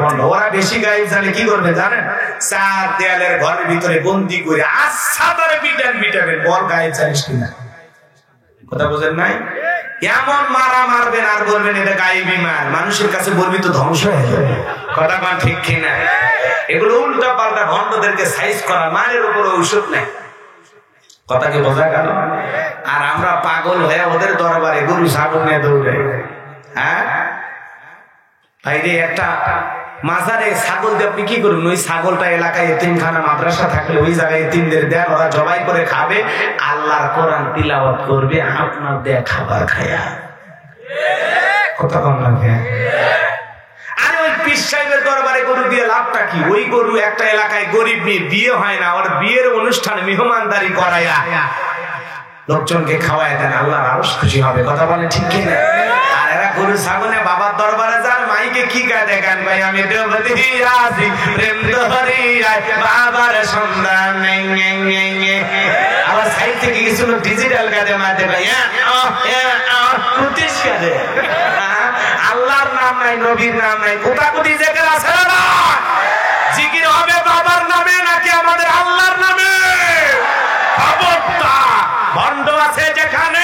ভণ্ড ওরা বেশি গায়েব জানে কি করবে জানেন 4 দেয়ালের ঘরের ভিতরে বন্দি করে আচ্ছা তারে বিটাবেন বল গায়েব জানিস কিনা কথা বুঝেন নাই এমন মারা মারবেন আর বলবেন এটা গায়েবী মার মানুষের কাছে বলবি তো ধ্বংস হয়ে যাবে কথা কোন ঠিক কিনা এগুলো উল্টা পাল্টা ভণ্ডদেরকে সাইজ করা মারের উপরে ঔষধ নেই কথা কি বোঝা গেল আর আমরা পাগল হয়ে ওদের দরবারে গরু ছাগল নিয়ে দৌড়াই হ্যাঁ ভাইরে একটা মাজারে ছাগল দিয়ে আপনি কি করবেন ওই ছাগলটা এলাকায় এতিমখানা মাদ্রাসা থাকলে ওই জায়গায় এতিমদের দেন ওরা জবাই করে খাবে আল্লাহর কোরআন তিলাওয়াত করবে আপনার দেয়া খাবার খায়া কথা কম লাগে আরে ওই পীর সাহেবের দরবারে গরু দিয়ে লাভটা কি ওই গরু একটা এলাকায় গরিব মেয়ে বিয়ে হয় না ওর বিয়ের অনুষ্ঠানে মেহমানদারি করায়া লোকজনকে খাওয়ায় দেন আল্লাহ আরো খুশি হবে কথা বলে ঠিক কিনা আর এরা গরু ছাগলে বাবার দরবারে যান মাইকে কি গায় দেখান ভাই আমি প্রেম বাবার সন্ধান আবার সাইড থেকে কিছু ডিজিটাল গাদে মারতে ভাই আল্লাহর নাম নাই নবীর নাম নাই কোথাকুতি জেকের আছে না জিকির হবে বাবার নামে নাকি আমাদের আল্লাহর নামে খবরদার ভণ্ড আছে যেখানে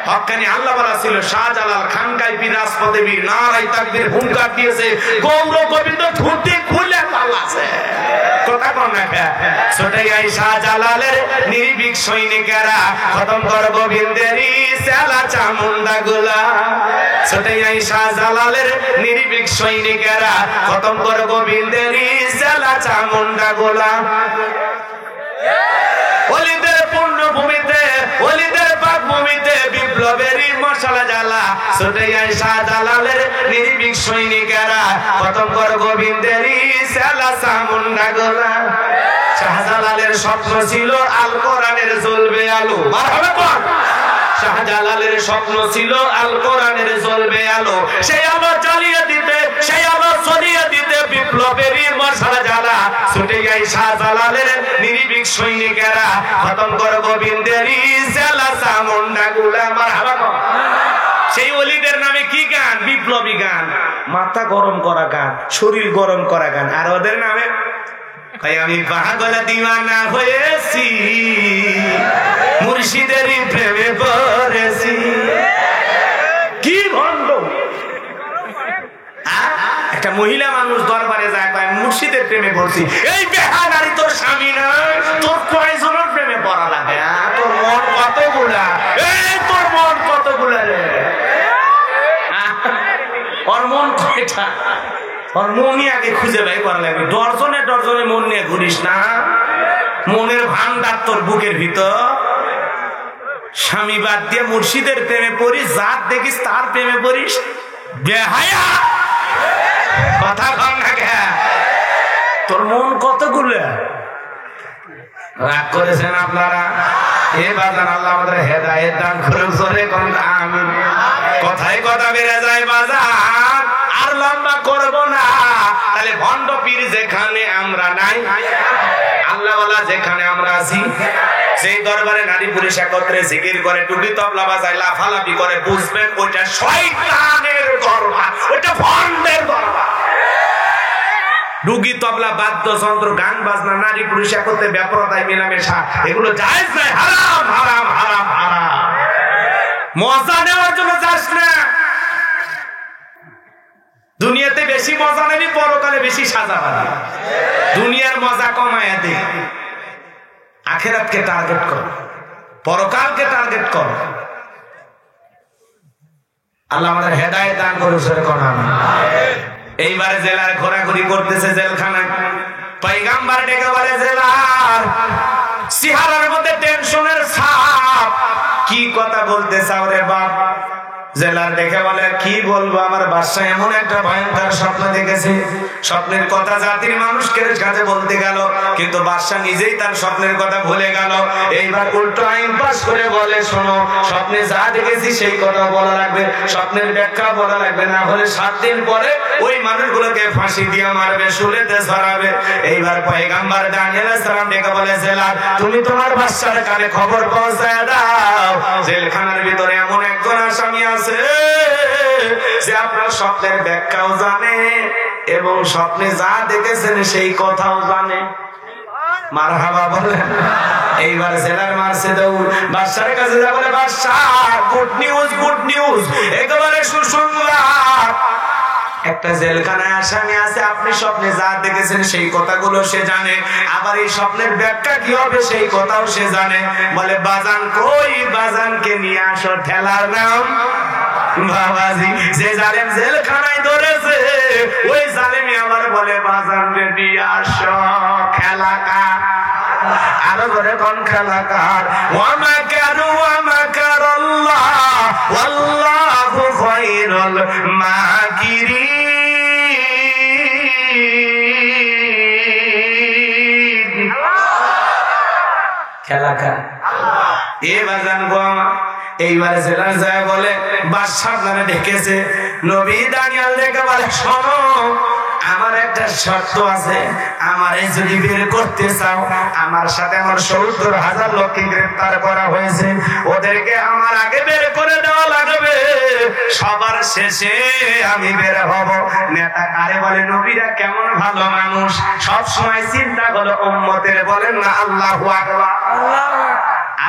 হক্কানি আল্লাহ বলা ছিল শাহজালাল খানকায় বিরাজ পদবী নারাই তাকবীর হুঙ্কার দিয়েছে গৌর গোবিন্দ ধুতি খুলে পালাছে কথা কোন না ছোটাই আই শাহজালালের নির্ভীক সৈনিকেরা খতম কর গোবিন্দেরই সেলা চামুন্ডা গুলা ছোটাই আই শাহজালালের নির্ভীক সৈনিকেরা খতম কর গোবিন্দেরই সেলা চামুন্ডা গুলা ওলিদের পূর্ণভূমিতে ওলিদের পাক ভূমিতে বিপ্লবেরই মশালা জ্বালা ছোটাই আই শাহজালালের নির্ভীক সৈনিকেরা খতম কর গোবিন্দেরই সেলা চামুন্ডা গুলা শাহজালালের স্বপ্ন ছিল আল কোরআনের জ্বলবে আলো মারহাবা কোন শাহজালালের স্বপ্ন ছিল আল কোরআনের জ্বলবে আলো সেই আলো জ্বালিয়ে দিতে সেই আলো ছড়িয়ে দিতে বিপ্লবেরই মশালা জ্বালা ছুটে যায় শাহজালালের নির্ভীক সৈনিকেরা খতম কর গোবিন্দেরই সেলা চামুন্ডা গুলা মারহাবা কোন সেই ওলিদের নামে কি গান বিপ্লবী গান মাথা গরম করা গান শরীর গরম করা গান আর ওদের নামে তাই আমি পাগল দিওয়ানা হয়েছি মুর্শিদেরই প্রেমে পড়েছি কি ভণ্ড একটা মহিলা মানুষ দরবারে যায় কয় মুর্শিদের প্রেমে পড়ছি এই বেহানারি তোর স্বামী না তোর কয়জনের প্রেমে পড়া লাগে তোর মন কতগুলা এই তোর মন কতগুলা রে ওর মন কয়টা ওর মনই আগে খুঁজে বের করা লাগবে দর্জনে দর্জনে মন নিয়ে ঘুরিস না মনের ভান্ডার তোর বুকের ভিতর স্বামী বাদ দিয়ে মুর্শিদের প্রেমে পড়িস যার দেখিস তার প্রেমে পড়িস বেহায়া কথা কম না কে তোর মন কতগুলো রাগ করেছেন আপনারা এ বাজান আল্লাহ আমাদের হেদায়েত দান করুন জোরে কোন আমিন কথায় কথা বেড়ে যায় বাজার আর লম্বা করব না তাহলে ভণ্ড পীর যেখানে আমরা নাই আল্লাহ ওয়ালা যেখানে আমরা আছি সেই দরবারে নারী পুরুষ একত্রে জিকির করে টুপি তবলা বাজায় লাফালাফি করে বুঝবেন ওইটা শয়তানের দরবার ওইটা ভণ্ডের দরবার ডুগি তবলা বাদ্যযন্ত্র গান বাজনা নারী পুরুষ একত্রে ব্যাপারতায় মেলামেশা এগুলো জায়েজ নয় হারাম হারাম হারাম হারাম মজা নেওয়ার জন্য যাস না দুনিয়াতে বেশি মজা নেবি পরকালে বেশি সাজা পাবি দুনিয়ার মজা কমায় দে আখিরাতকে টার্গেট কর পরকালকে টার্গেট কর আল্লাহ আমাদের হেদায়েত দান করুন সরে কোন আমিন এইবারে জেলার ঘোরাঘুরি করতেছে জেলখানায় পয়গাম্বর ডেকে বলে জেলার সিহারার মধ্যে টেনশনের ছাপ কি কথা বলতে চাও রে বাপ জেলার দেখে বলে কি বলবো আমার বাদশা এমন একটা ভয়ঙ্কর স্বপ্ন দেখেছে স্বপ্নের কথা জাতির মানুষকে কাছে বলতে গেল কিন্তু বাদশা নিজেই তার স্বপ্নের কথা ভুলে গেল এইবার উল্টো আইন পাস করে বলে শোনো স্বপ্নে যা দেখেছি সেই কথা বলা লাগবে স্বপ্নের ব্যাখ্যা বলা লাগবে না হলে 7 দিন পরে ওই মানুষগুলোকে ফাঁসি দিয়ে মারবে শুলেতে ছড়াবে এইবার পয়গাম্বর দানিয়েল আলাইহিস সালাম ডেকে বলে জেলার তুমি তোমার বাদশার কানে খবর পৌঁছায় দাও জেলখানার ভিতরে এমন একজন আসামি আছে যে আপনার স্বপ্নের ব্যাখ্যাও জানে এবং স্বপ্নে যা দেখেছেন সেই কথাও জানে মারহাবা বলেন এইবার জেলার মারছে দৌড় বাদশার কাছে যা বলে বাদশাহ গুড নিউজ একেবারে সুসংবাদ একটা জেলখানায় আসামি আছে আপনি স্বপ্নে যা দেখেছেন সেই কথাগুলো সে জানে আবার এই স্বপ্নের ব্যাখ্যা কি হবে সেই কথাও সে জানে বলে বাজান কই বাজানকে নিয়ে আসো ঠেলার নাম বাবাজি যে জালেম জেলখানায় ধরেছে ওই জালেমই আবার বলে বাজান রে নিয়ে আসো খেলাকার আরো ধরে কোন খেলাকার ওয়া মাকারাল্লাহ ওয়াল্লাহু খায়রুল মাকিরিন খেলাকার এ বাজান গো এইবারে জেলার যায় বলে বাদশা আপনারা ডেকেছে নবী দানিয়েল দেখে বলে শোনো আমার একটা শর্ত আছে আমারে যদি বের করতে চাও আমার সাথে আমার ৭০,০০০ লোককে গ্রেফতার করা হয়েছে ওদেরকে আমার আগে বের করে দেওয়া লাগবে সবার শেষে আমি বের হব নেতা কারে বলে নবীরা কেমন ভালো মানুষ সব সময় চিন্তা করো উম্মতের বলেন না আল্লাহু আকবার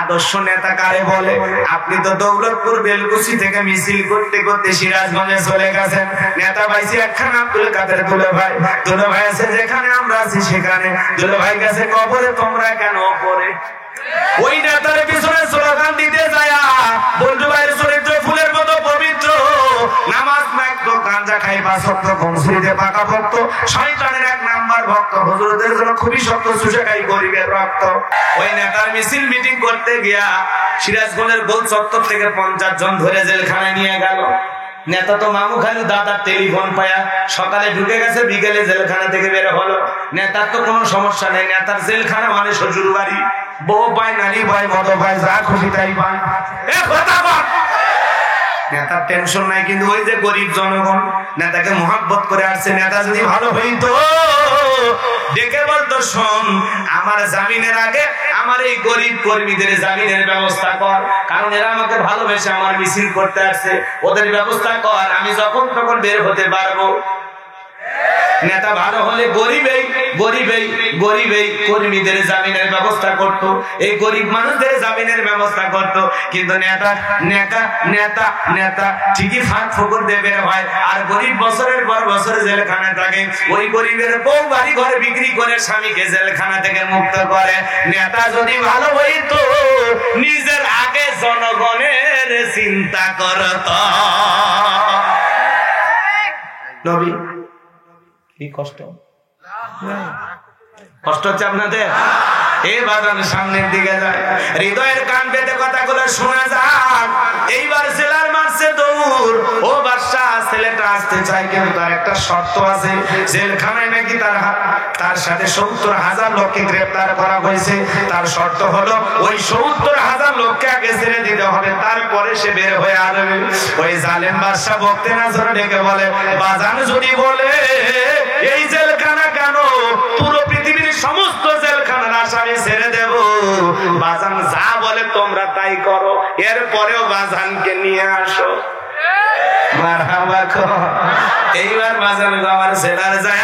আদর্শ নেতা কারে বলে? আপনি তো দৌলতপুর বেলকুচি থেকে মিছিল করতে করতে সিরাজগঞ্জে চলে গেছেন। নেতা পাইছি একখানা আব্দুল কাদের দুলে ভাই। দুলে ভাই আছে যেখানে আমরা আছি সেখানে। দুলে ভাই গেছে কবরে, তোমরা কেন ওপরে? ওই নেতার পিছনে স্লোগান দিতে যায় বন্ধু ভাইয়ের চরিত্র ফুলের মতো পবিত্র, নামাজ মাগতো, গাঁজা খাই 5 ওয়াক্ত, কমসুরিতে পাকা ভক্ত, শয়তানের 1 নাম্বার ভক্ত, হুজুরদের জন্য খুবই শক্ত, চুষে খাই গরিবের রক্ত। ওই নেতার মিছিল মিটিং করতে গিয়া সিরাজগঞ্জের গোল চত্বর থেকে 50 জন ধরে জেলখানায় নিয়ে গেল। নেতা তো মামু খালু দাদার টেলিফোন পায়া সকালে ঢুকে গেছে, বিকেলে জেলখানা থেকে বের হলো। নেতার তো কোনো সমস্যা নেই, নেতার জেলখানা মানে শ্বশুর বাড়ি। বউ পায়, নারী পায়, মদ পায়, যা খুশি তাই পায়। নেতার টেনশন নাই, কিন্তু ওই যে গরিব জনগণ নেতাকে মহব্বত করে আসছে। নেতা যদি ভালো হইতো ডেকে বলতো, শোন আমার জামিনের আগে আমার এই গরিব কর্মীদের জামিনের ব্যবস্থা কর, কারণ এরা আমাকে ভালোবেসে আমার মিছিল করতে আসছে, ওদের ব্যবস্থা কর, আমি যখন তখন বের হতে পারবো। নেতা ভালো হলে গরিবেই কর্মীদের জামিনের ব্যবস্থা করত, এই গরিব মানুষদের জামিনের ব্যবস্থা করত। কিন্তু নেতা ঠিকই ফাঁক ফোকর দেবে হয়, আর গরিব বছরের পর বছর জেলখানা থাকে। ওই গরিবের বউ বাড়ি ঘরে বিক্রি করে স্বামীকে জেলখানা থেকে মুক্ত করে। নেতা যদি ভালো হইতো নিজের আগে জনগণের চিন্তা করত। নবী কি কষ্ট হচ্ছে আপনাদের? এই বাজান সামনের দিকে যায়, হৃদয়ের কান পেতে কথাগুলো শোনা যাক। এইবার জেলার মারছে দৌড়। ও বাদশা, ছেলেটা আসতে চাই, কিন্তু তার একটা শর্ত আছে। জেলখানায় নাকি তার সাথে 70,000 লোককে গ্রেফতার করা হয়েছে। তার শর্ত হলো ওই 70,000 লোককে আগে ছেড়ে দিতে হবে, তারপরে সে বের হয়ে আসবে। ওই জালেম বাদশা বকতে না জোরে ডেকে বলে, বাজান যদি বলে এই জেলখানা কেন, পুরো পৃথিবীর সমস্ত জেলখানার আসামি ছেড়ে দেব। বাজান যা বলে তোমরা তাই করো, এরপরেও বাজানকে নিয়ে আসো। এইবার বাজান আমার জেলার যায়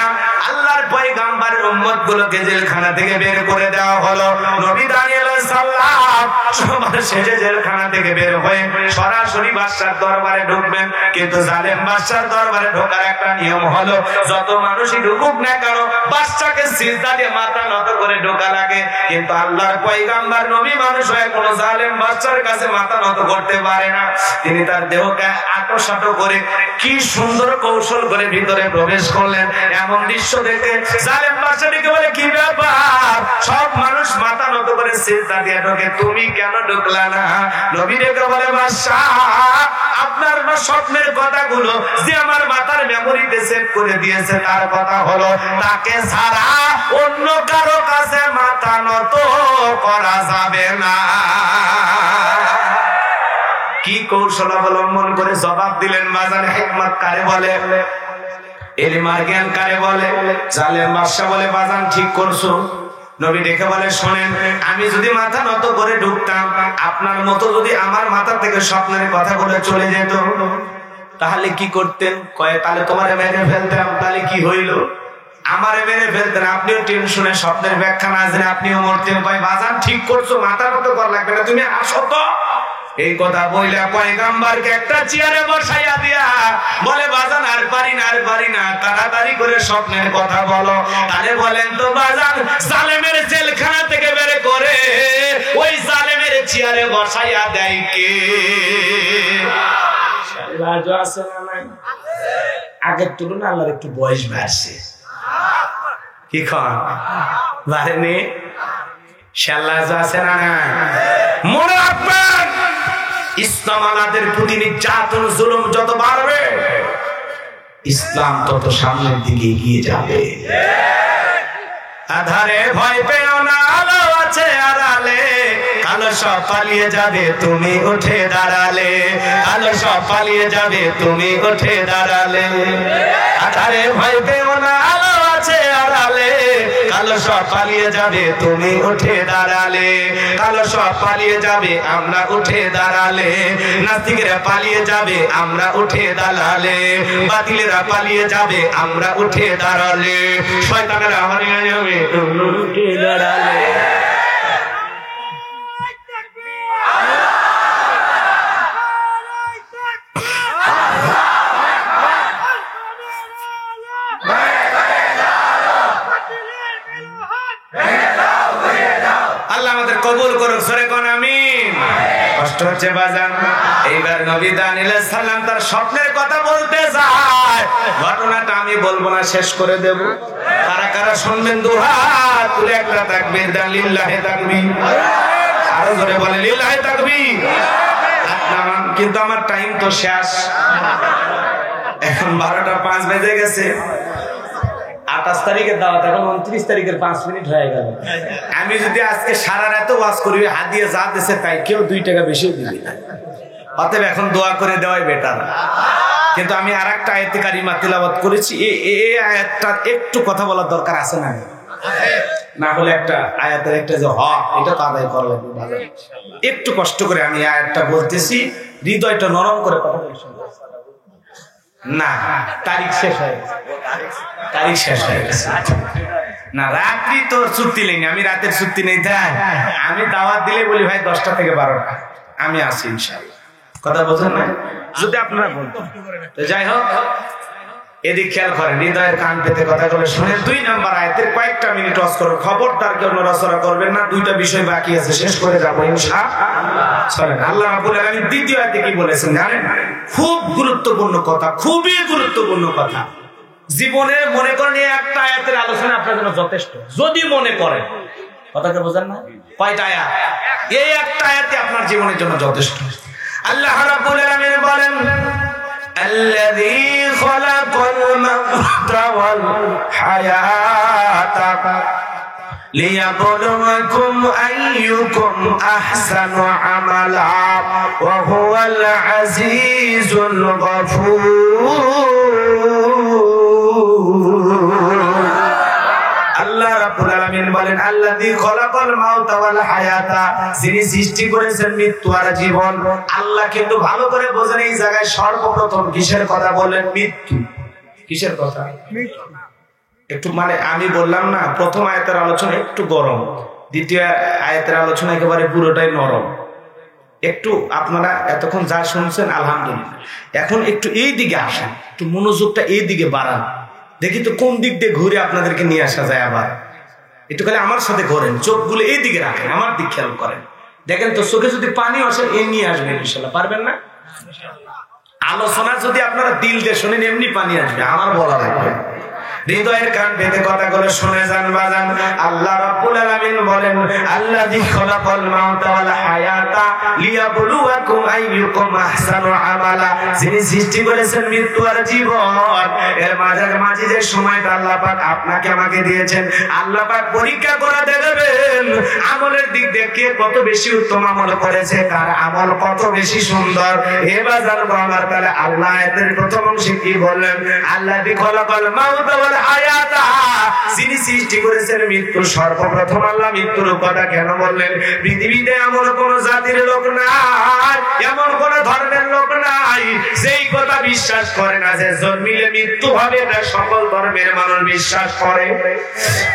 আল্লাহর পয়গম্বরের উম্মত গুলোকে জেলখানা থেকে বের করে দেওয়া হলো। নবী দাঁড়িয়ে সাল্লাম সবার শেষে জেলখানা থেকে বের হয়ে সরাসরি বাদশার দরবারে ঢুকবেন। কিন্তু জালেম বাদশার দরবারে ঢোকার একটা নিয়ম হলো, যত মানুষই ঢুকুক না কেন বাদশাকে সিজদা দিয়ে মাথা নত করে ঢোকা লাগে। কিন্তু আল্লাহর পয়গম্বর নবী মানুষ হয়ে কোনো জালেম বাদশার কাছে মাথা নত করতে পারে না। তিনি তার দেহকে আটোসাটো করে কি সুন্দর কৌশল করে ভিতরে প্রবেশ করলেন। এমন দৃশ্য দেখে জালেম বাদশা ডেকে বলে, কি ব্যাপার? সব মানুষ মাথা নত করে সিজদা দিয়ে ঢোকে, তুমি কেন ঢুকলা না? নবী ডেকে বলে, বাদশা আপনার স্বপ্নের কথাগুলো যে আমার মাথার মেমোরিতে সেভ করে দিয়েছে, তার কথা হলো তাকে ছাড়া অন্য কারো কাছে মাথা নত করা যাবে না। কি কৌশল অবলম্বন করে জবাব দিলেন বাজান? হিকমত কারে বলে, এলিমার জ্ঞান কারে বলে? জালেম বাদশা বলে, বাজান ঠিক করছো। নবী ডেকে বলে, শোনেন, আমি যদি মাথা নত করে ঢুকতাম, আপনার মতো যদি আমার মাথা থেকে স্বপ্নের কথাগুলো চলে যেত, তাহলে কি করতেন? কয়ে, তাহলে তোমারে মেরে ফেলতাম। তাহলে কি হইল? আমারে মেরে ফেলতেন, আপনিও টেনশনে স্বপ্নের ব্যাখ্যা না জেনে আপনিও মরতেন। কয়, বাজান ঠিক করছো, মাথা নত করা লাগবে না, তুমি আসো তো। এই কথা বইলা পয়গম্বরকে একটা চেয়ারে বসাইয়া দিয়া বলে, বাজান আর পারি না, তাড়াতাড়ি করে স্বপ্নের কথা বলো। তাহলে বলেন তো বাজান, জালেমের জেলখানা থেকে বের করে ওই জালেমের চেয়ারে বসাইয়া দেয় কে? লাজ আছে না নাই? আগের তুলনায় আল্লাহর একটু বয়স বাড়ছে। কি খান বাড়েনি? লাজ আছে না নাই? মনে রাখবেন, ইসলাম আলাদের প্রতি নির্যাতন জুলুম যত বাড়বে, ইসলাম তত সামনের দিকে এগিয়ে যাবে। আধারে ভয় পেও না, আলো আছে আড়ালে, কালো সব পালিয়ে যাবে তুমি উঠে দাঁড়ালে, কালো সব পালিয়ে যাবে তুমি উঠে দাঁড়ালে। আধারে ভয় পেও না, আলো আছে আড়ালে, কালো সব পালিয়ে যাবে তুমি উঠে দাঁড়ালে, কালো সব পালিয়ে যাবে আমরা উঠে দাঁড়ালে, নাস্তিকেরা পালিয়ে যাবে আমরা উঠে দাঁড়ালে, বাতিলেরা পালিয়ে যাবে আমরা উঠে দাঁড়ালে, শয়তানেরা হারিয়ে যাবে উঠে দাঁড়ালে। কবুল করুক, সরে কোন আমিন। কষ্ট হচ্ছে বাজান। এইবার নবী দানিয়েল আলাইহিস সালাম তার স্বপ্নের কথা বলতে যায়। ঘটনাটা আমি বলবো না, শেষ করে দেব। কারা কারা শুনবেন দুহাত তুলে একটা তাকবীর দেন, লিল্লাহি তাকবীর। আরো জোরে বলে লিল্লাহি তাকবীর। কিন্তু আমার টাইম তো শেষ, এখন 12টা 5 বেজে গেছে। 28 তারিখের দাওয়াত, এখন 29 তারিখের 5 মিনিট হয়ে গেল। আমি যদি আজকে সারা রাতে ওয়াজ করি, হাত দিয়ে যা দিছে তাই, কেউ 2 টাকা বেশি দিবি না। অতএব এখন দোয়া করে দেওয়াই বেটার। কিন্তু আমি আরেকটা আয়াতে কারিমা তিলাওয়াত করেছি, এই আয়াতটা একটু কথা বলার দরকার আছে না? না হলে একটা আয়াতের একটা যে হক, এটা তো আদায় করা লাগবে। একটু কষ্ট করে আমি আয়াতটা বলতেছি, হৃদয়টা নরম করে কথা বলছি। না, তারিখ শেষ হয়ে গেছে, তারিখ শেষ হয়ে গেছে। না, রাত্রি তোর ছুটি নেই, আমি রাতের ছুটি নেই। তাই আমি দাওয়াত দিলে বলি ভাই 10টা থেকে 12টা আমি আসি ইনশাআল্লাহ। কথা বোঝেন না? যদি আপনারা বলতেন তো যাই হোক, এদিক খেয়াল করেন, হৃদয়ের কান পেতে কথাগুলো শুনে 2 নম্বর আয়াতের কয়েকটা মিনিট ওয়াজ করো। খবরদার কেউ নড়াচড়া করবেন না, 2টা বিষয় বাকি আছে, শেষ করে যাবো ইনশাআল্লাহ। চলেন। আল্লাহ রাব্বুল আলামিন দ্বিতীয় আয়াতে কি বলেছেন জানেন? খুব গুরুত্বপূর্ণ কথা, খুবই গুরুত্বপূর্ণ কথা। জীবনে মনে করেন এই একটা আয়াতের আলোচনা আপনার জন্য যথেষ্ট, যদি মনে করেন। কথাটা বোঝেন না? কয়টা আয়াত? এই একটা আয়াতে আপনার জীবনের জন্য যথেষ্ট। আল্লাহ রাব্বুল আলামিন বলেন, الذي خلق الموت والحياة ليبلوكم أيكم أحسن عملا وهو العزيز الغفور। আল্লাহ রাব্বুল আলামিন বলেন, আল্লাযী খলাকাল মাউতা ওয়াল হায়াতা, যিনি সৃষ্টি করেছেন মৃত্যু আর জীবন। আল্লাহ কিন্তু ভালো করে বোঝেন এই জায়গায় সর্বপ্রথম কিসের কথা বলেন? মৃত্যু। কিসের কথা? একটু মানে আমি বললাম না, প্রথম আয়াতের আলোচনা একটু গরম, দ্বিতীয় আয়াতের আলোচনা একেবারে পুরোটাই নরম। একটু আপনারা এতক্ষণ যা শুনছেন আলহামদুলিল্লাহ, এখন একটু এই দিকে আসেন, একটু মনোযোগটা এই দিকে বাড়ান। দেখি তো কোন দিক দিয়ে ঘুরে আপনাদেরকে নিয়ে আসা যায়। আবার একটু খালি আমার সাথে ঘোরেন, চোখগুলো এই দিকে রাখেন, আমার দিক খেয়াল করেন। দেখেন তো চোখে যদি পানি আসে, এ নিয়ে আসবেন ইনশাআল্লাহ। পারবেন না? আলোচনা যদি আপনারা দিল দিয়ে শোনেন, এমনি পানি আসবে, আমার বলা লাগবে। হৃদয়ের কান পেতে কথাগুলো শুনে যান বাজান। আল্লাহ রাব্বুল আলামিন বলেন, আল্লাযী খলাকাল মাউতা ওয়াল হায়াতা লিয়াবলুয়াকুম আইয়ুকুম আহসানু আমালা, যিনি সৃষ্টি করেছেন মৃত্যু আর জীবন। এর মাঝে যে সময়টা আল্লাহ পাক আপনাকে আমাকে দিয়েছেন, আল্লাহ পাক পরীক্ষা করে দেখবেন আমলের দিক দিয়ে কে কত বেশি উত্তম আমল করেছে, কার আমল কত বেশি সুন্দর। এ বাজার আমার তাহলে আল্লাহ এর প্রথম অংশে কি বললেন? আল্লাযী খলাকাল মাউতা ওয়াল হায়াতা, যিনি সৃষ্টি করেছেন মৃত্যু। সর্বপ্রথম আল্লাহ মৃত্যুর কথা কেন বললেন? পৃথিবীতে এমন কোন জাতির লোক নাই, এমন কোন ধর্মের লোক নাই যেই কথা বিশ্বাস করে না যে জন্মিলে মৃত্যু হবে। এটা সকল ধর্মের মানুষ বিশ্বাস করে।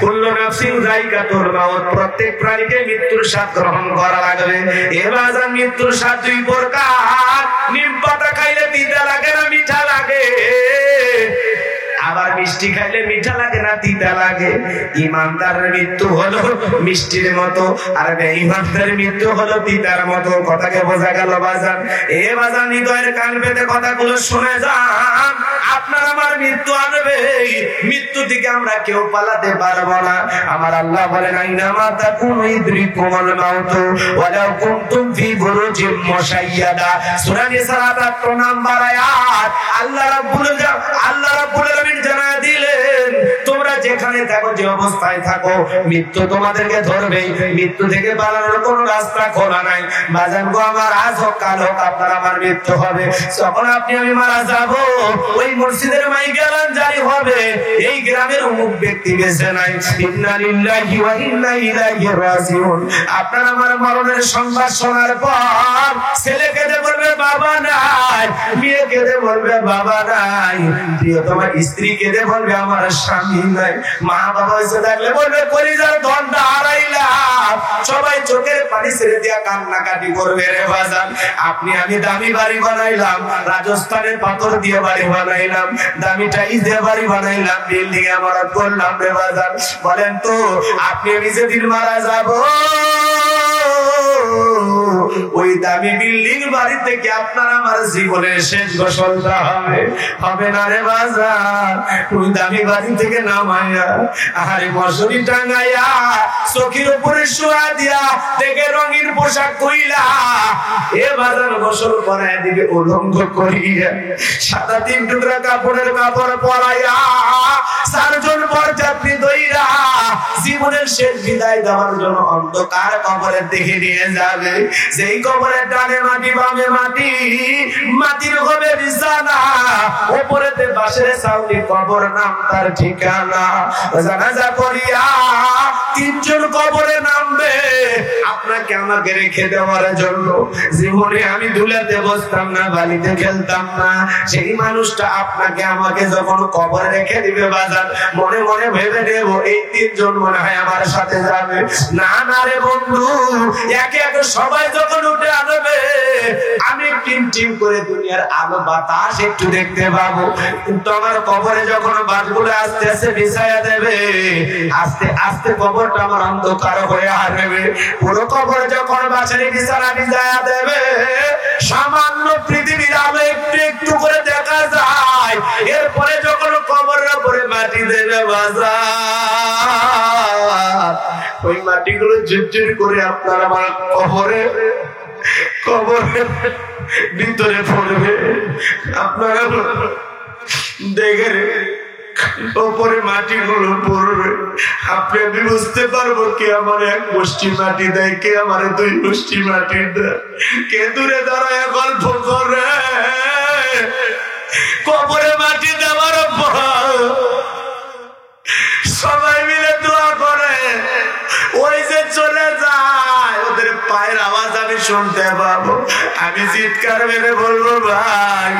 কুল্লু নাফসিন যায়িকাতুল মাউত, প্রত্যেক প্রাণীকে মৃত্যুর স্বাদ গ্রহণ করা লাগবে। এবার মৃত্যুর স্বাদ 2 প্রকার। নিম পাতা খাইলে তিতা লাগে না মিঠা লাগে, আবার মিষ্টি খাইলে মিঠা লাগে না তিতা লাগে। ইমানদারের মৃত্যু হলো মিষ্টির মতো, আর বেঈমানদারের মৃত্যু হলো তিতার মতো। কথাকে বোঝা গেল বাজান? এ বাজান, হৃদয়ের কান পেতে কথাগুলো শুনে যান। আপনার আমার মৃত্যু আসবে, মৃত্যু থেকে আমরা কেউ পালাতে পারবো না। আমার আল্লাহ বলেন, আইনামা তাকুনু ইদরিকুমুল মাউত ওয়ালাউ কুনতুম ফি বুরুজিম মুশাইয়াদা। সূরা নিসা 8 নম্বর আয়াত। আল্লাহ রাব্বুল আলামিন জানায় দিলেন, তোমরা যেখানে থাকো, যে অবস্থায় থাকো, মৃত্যু তোমাদেরকে ধরবেই। মৃত্যু থেকে পালানোর কোন রাস্তা খোলা নাই। বাজান গো আমার, আজ হোক কাল হোক আপনার আমার মৃত্যু হবে। যখন আপনি আমি মারা যাব, ওই মসজিদের মাইকেলান জারি হবে, এই গ্রামের অমুক ব্যক্তি বেঁচে নাই, ইন্না লিল্লাহি ওয়া ইন্না ইলাইহি রাজিউন। আপনার আমার মরণের সংবাদ শোনার পর ছেলে কেঁদে বলবে বাবা নাই, মেয়ে কেঁদে বলবে বাবা নাই, প্রিয়তমা স্ত্রী কেঁদে বলবে আমার স্বামী নাই, মা বাবা এসে থাকলে বলবে কলিজার ধনটা হারাইলাম। সবাই চোখের পানি ছেড়ে দিয়া কান্নাকাটি করবে। রে বাজান, আপনি আমি দামি বাড়ি বানাইলাম, রাজস্থানের পাথর দিয়ে বাড়ি বানাইলাম, দামি টাইলস দিয়ে বাড়ি বানাইলাম, বিল্ডিং ইমারত করলাম। রে বাজান, বলেন তো আপনি আমি যেদিন মারা যাব, ওই দামি বিল্ডিং বাড়ি থেকে আপনার আমার জীবনের শেষ গোসলটা হবে না রে বাজার। ওই দামি বাড়ি থেকে নামাইয়া আহারে মশারি টাঙ্গাইয়া চোখের উপরে শোয়া দিয়া দেখে রঙিন পোশাক কইলা এ বাজার গোসল করায় দিবে উলঙ্গ করিয়া সাদা 3 টুকরা কাপড়ের কাপড় পরাইয়া 4 জন বরযাত্রী দইরা জীবনের শেষ বিদায় দেওয়ার জন্য অন্ধকার কবরের দিকে নিয়ে যাবে। যেই কবরের ডানে মাটি বামে মাটি, মাটির হবে বিছানা, উপরেতে বাঁশের ছাউনি, কবর নাম তার ঠিকানা। জানাজা করিয়া 3 জন কবরে নামবে আপনাকে আমাকে রেখে দেওয়ার জন্য। জীবনে আমি ধুলাতে বসতাম না, বালিতে খেলতাম না, সেই মানুষটা আপনাকে আমাকে যখন কবরে রেখে দিবে বাজার, মনে মনে ভেবে নেব এই 3 জন মনে হয় আমার সাথে যাবে। না না রে বন্ধু, একে একে সবাই যখন উঠে আসবে আমি টিম টিম করে দুনিয়ার আলো বাতাস একটু দেখতে পাবো। কিন্তু আমার কবরে যখন বাসগুলো আস্তে আস্তে বিছায়া দেবে, আস্তে আস্তে কবরটা আমার অন্ধকার হয়ে আসবে। পুরো কবরে যখন বাসারি বিছানা বিছায়া দেবে, সামান্য পৃথিবীর আলো একটু একটু করে দেখা যায়। এরপরে যখন কবরের উপরে মাটি দেবে বাজার, ওই মাটিগুলো ঝুরঝুর করে আপনার আমার কবরের ভিতরে পড়বে। আপনারা দেখে ওপরে মাটিগুলো পড়বে, আপনি বুঝতে পারবো কে আমার 1 মুষ্টি মাটি দেয়, কে আমার 2 মুষ্টি মাটি দেয়, কে দূরে দাঁড়ায় গল্প করে। কবরে মাটি দেওয়ার পর সবাই মিলে দোয়া করে, ওই যে চলে যায় ওদের পায়ের আওয়াজ আমি শুনতে পাবো। আমি চিৎকার মেরে বলবো, ভাই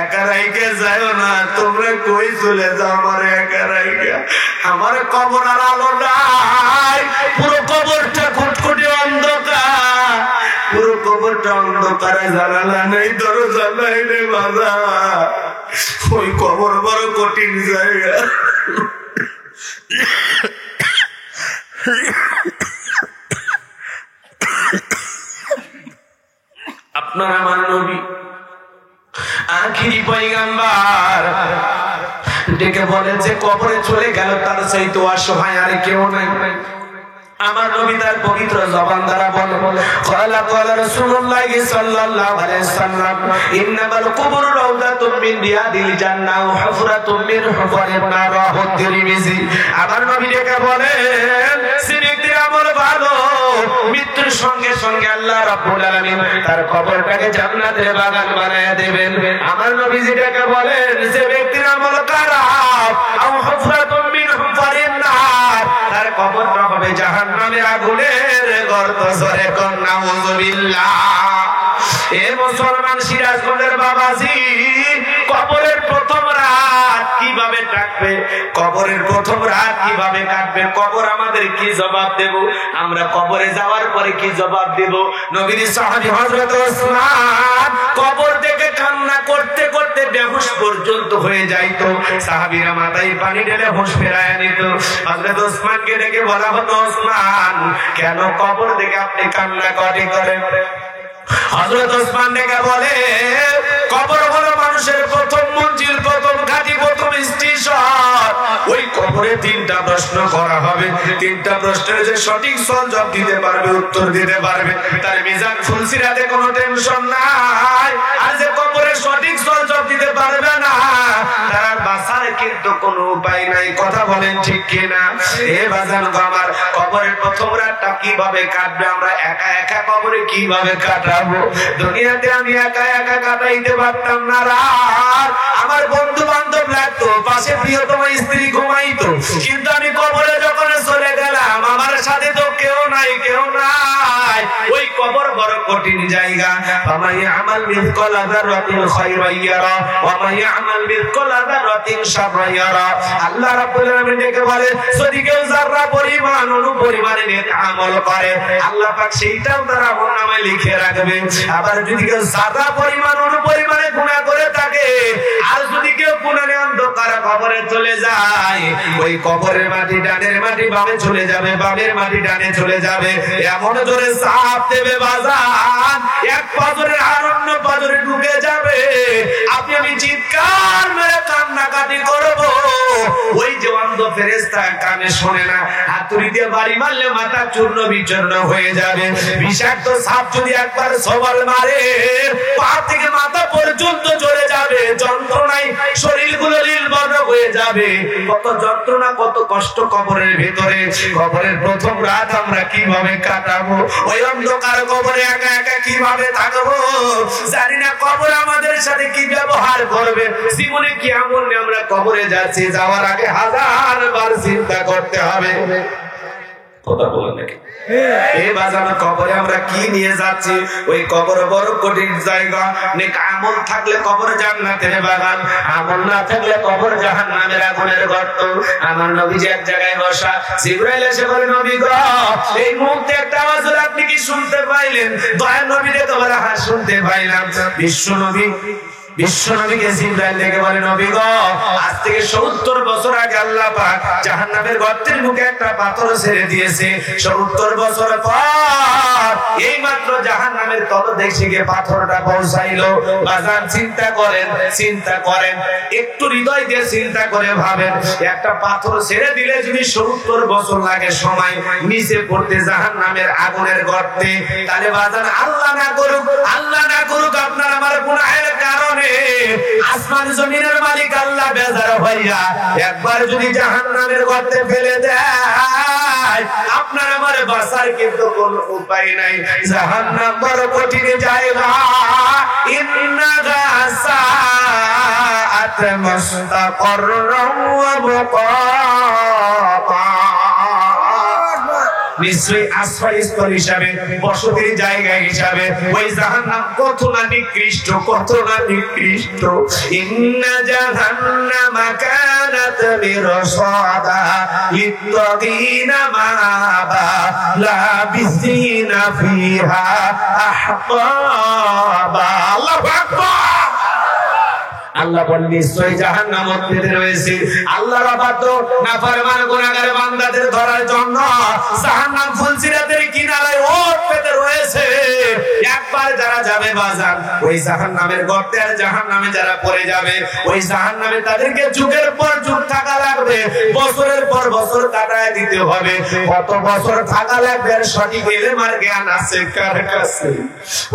একা রাইকে যাও না, তোমরা কই চলে যাও আমার একা রাইকা। আমার কবর আর আলো নাই, পুরো কবরটা খুটখুটে অন্ধকার, পুরো কবরটা অন্ধকারে, জানালা নেই, দরজা নাই রে বাবা। ওই কবর বড় কঠিন জায়গা। আপনার আমার নবী আখিরি পয়গম্বর ডেকে বলে যে কবরে চলে গেল তার চাইতে অসহায় আর কেউ নাই। আমার নবী তার পবিত্র জবান দ্বারা বলে, ক্বালা রাসূলুল্লাহ সাল্লাল্লাহু আলাইহি ওয়াসাল্লাম, ইন্নামাল কুবুরু রাউদাতুম মিন রিয়াদিল জান্নাহ ওয়া হুফরাতুম মিন হুফারিন নার, রাওয়াহু তিরমিজি। আমার নবী ডেকে বলেন, সিরিকদের আমল ভালো, মৃত্যুর সঙ্গে সঙ্গে আল্লাহ রাব্বুল আলামিন তার কবরটাকে জান্নাতের বাগান বানায় দেবেন। আমার নবী যেটাকে বলেন, যে ব্যক্তির আমল খারাপ, আও হুফরাতুম মিন হুফারিন নার, তার কবরটা হবে জাহান্নামের আগুনের গর্ত। জোরে কোন নাউযুবিল্লাহ। এ মুসলমান সিরাজগঞ্জের বাবাজি, কবরের প্রথম রাত কিভাবে কাটবে, কবরের প্রথম রাত কিভাবে কাটবে, কবর আমাদের কি জবাব দেব, আমরা কবরে যাওয়ার পরে কি জবাব দেব। নবীর সাহাবী হযরত ওসমান কবর দেখে কান্না করতে করতে বেহুশ পর্যন্ত হয়ে যাইতো। সাহাবীরা মাথায় পানি ঢেলে হুঁশ ফেরায় নিত। হযরত ওসমানকে ডেকে বলা হতো, ওসমান কেন কবর দেখে আপনি কান্না করেন? হযরত ওসমান ডেকে বলে, কবর হলো মানুষের প্রথম মঞ্জিল, প্রথম ঘাঁটি, প্রথম স্টেশন। ওই কবরে 3টা প্রশ্ন করা হবে। 3টা প্রশ্নের যে সঠিক জবাব দিতে পারবে, উত্তর দিতে পারবে, তার মিজান ফুলসিরাতে কোনো টেনশন নাই। আর যে কবরে সঠিক জবাব দিতে পারবে না, তার বাঁচার কিন্তু কোনো উপায় নাই। কথা বলেন ঠিক কিনা? এ বাজান গো আমার, কবরের প্রথম রাতটা কিভাবে কাটবে, আমরা একা একা কবরে কিভাবে কাটাবো? দুনিয়াতে আমি একা একা কাটাইতে পারতাম না রাত, আমার বন্ধু বান্ধব লাগতো, পাশে প্রিয়তম স্ত্রী ঘুমাইতো, কিন্তু আমি কবরে যখন চলে গেলাম আমার সাথে তো কেউ নাই, কেউ নাই। ওই কবর বড় কঠিন জায়গা। ফামান ইয়ামাল মিসকালা যাররাতিন খায়রান ইয়ারা ওয়া মান ইয়ামাল মিসকালা যাররাতিন শাররান ইয়ারা। আল্লাহ রাব্বুল আলামিন ডেকে বলে, যদি কেউ যাররা পরিমাণ অনুপরিমাণে নেক আমল করে আল্লাহ পাক সেইটাও তার আমলনামায় লিখে রাখবে। আবার যদি কেউ যাররা পরিমাণ অনুপরিমাণে গুনাহ করে থাকে আর যদি কেউ গুনাহে অন্ধকার কবরে চলে যায়, ওই কবরের মাটি ডানের মাটি বামে চলে যাবে, বামের মাটি ডানে চলে যাবে। এমন জোরে চাপ দেবে বাজান, এক পাথরের আর অন্য পাথরে ঢুকে যাবে। আপনি আমি চিৎকার মেরে কান্নাকাটি করবো। ওই যে অন্ধ ফেরেশতা কানে শোনে না, হাতুড়ি দিয়ে বাড়ি মারলে মাথা চূর্ণ বিচূর্ণ হয়ে যাবে। বিষাক্ত সাপ যদি একবার সওয়াল মারে পা থেকে মাথা পর্যন্ত চলে যাবে, যন্ত্রণায় শরীরগুলো নীলবর্ণ হয়ে যাবে। কত যন্ত্রণা, কত কষ্ট কবরের ভেতরে। কবরের প্রথম রাত আমরা কিভাবে কাটাবো, ওই অন্ধকার কবরে একা একা কিভাবে থাকবো, জানি না কবর আমাদের সাথে কি ব্যবহার করবে। জীবনে কি আমল নিয়ে আমরা কবরে যাচ্ছি, যাওয়ার আগে হাজার বার চিন্তা করতে হবে। কথা বলেন নাকি? এই বাজানো কবরে আমরা কি নিয়ে যাচ্ছি? ওই কবর বড় কঠিন জায়গা। নেক আমল থাকলে কবর জান্নাতের বাগান, আমল না থাকলে কবর জাহান্নামের আগুনের গর্ত। আমার নবীজি এক জায়গায় বসা, জিবরাইল এসে বলে, নবী গো, এই মুহূর্তে একটা আওয়াজ হলো, আপনি কি শুনতে পাইলেন? দয়ার নবী দেখে বলে, হ্যাঁ শুনতে পাইলাম। বিশ্ব নবীকে জিবরাইল দেখে বলে, নবী গো, আজ থেকে 70 বছর আগে আল্লাহ পাক জাহান্নামের গর্তের মুখে একটা পাথর ছেড়ে দিয়েছে। 70 বছর পর এই মাত্র জাহান্নামের তলদেশে গিয়ে পাথরটা পৌঁছাইলো। বাজান চিন্তা করেন, একটু হৃদয় দিয়ে চিন্তা করে ভাবেন, একটা পাথর ছেড়ে দিলে যদি 70 বছর লাগে সময় নিচে পড়তে জাহান্নামের আগুনের গর্তে, তাহলে বাজান আল্লাহ না করুক আপনার আমার গুনাহের কারণে আসমান জমিনের মালিক আল্লাহ বেজার হইয়া একবার যদি জাহান্নামের গর্তে ফেলে দেয়, আপনার আমার বাঁচার কিন্তু কোনো উপায় নাই। জাহান্নাম বড় কঠিন জায়গা। ইন্নাহা সাআত মুস্তাকাররাম ওয়া মুকামা। নিশ্চয়ই আশ্রয়স্থল হিসাবে, বসতির জায়গা হিসাবে ওই জাহান্নাম কত না নিকৃষ্ট। ইন্না জাহান্নামা কানাত মিরসাদা লিত্তাগিনা মাআবা লাবিসিনা ফিহা আহকাবা। আল্লাহু আকবার। আল্লাহ বলেন, নিশ্চয়ই জাহান্নাম পেতে রয়েছে। আল্লাহর অবাধ্য নাফরমান গুনাহগার বান্দাদের ধরার জন্য জাহান্নাম ফুলসিরাতের কিনারায় ওট পেতে রয়েছে। একবার যারা যাবে বাজার ওই জাহান্নামের গর্তে, আর জাহান্নামে যারা পড়ে যাবে ওই জাহান্নামে তাদেরকে যুগের পর যুগ থাকা লাগবে, বছরের পর বছর কাটায় দিতে হবে। কত বছর থাকা লাগবে আর সঠিক এলেম আর জ্ঞান আছে কার কাছে?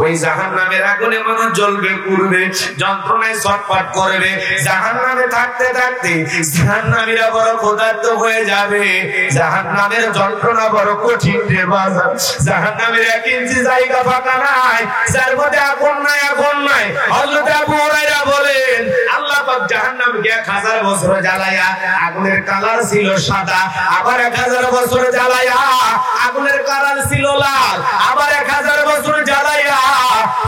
ওই জাহান্নামের আগুনে মানুষ জ্বলবে, পুড়বে, যন্ত্রণায় ছটফট করবে। জাহান্নামে থাকতে থাকতে জাহান্নামীরা বড় ক্ষুধার্ত হয়ে যাবে। জাহান্নামের যন্ত্রণা বড় কঠিন রে বাজার। জাহান্নামের 1 ইঞ্চি জায়গা ফাঁকা নাই, যার মধ্যে আগুন নাই। হযরত আবু হুরায়রা বলেন, আল্লাহ পাক জাহান্নামকে 1000 বছর জ্বালায়া আগুনের কালার ছিল সাদা, আবার 1000 বছর জ্বালায়া আগুনের কালার ছিল লাল, আবার 1000 বছর জ্বালায়া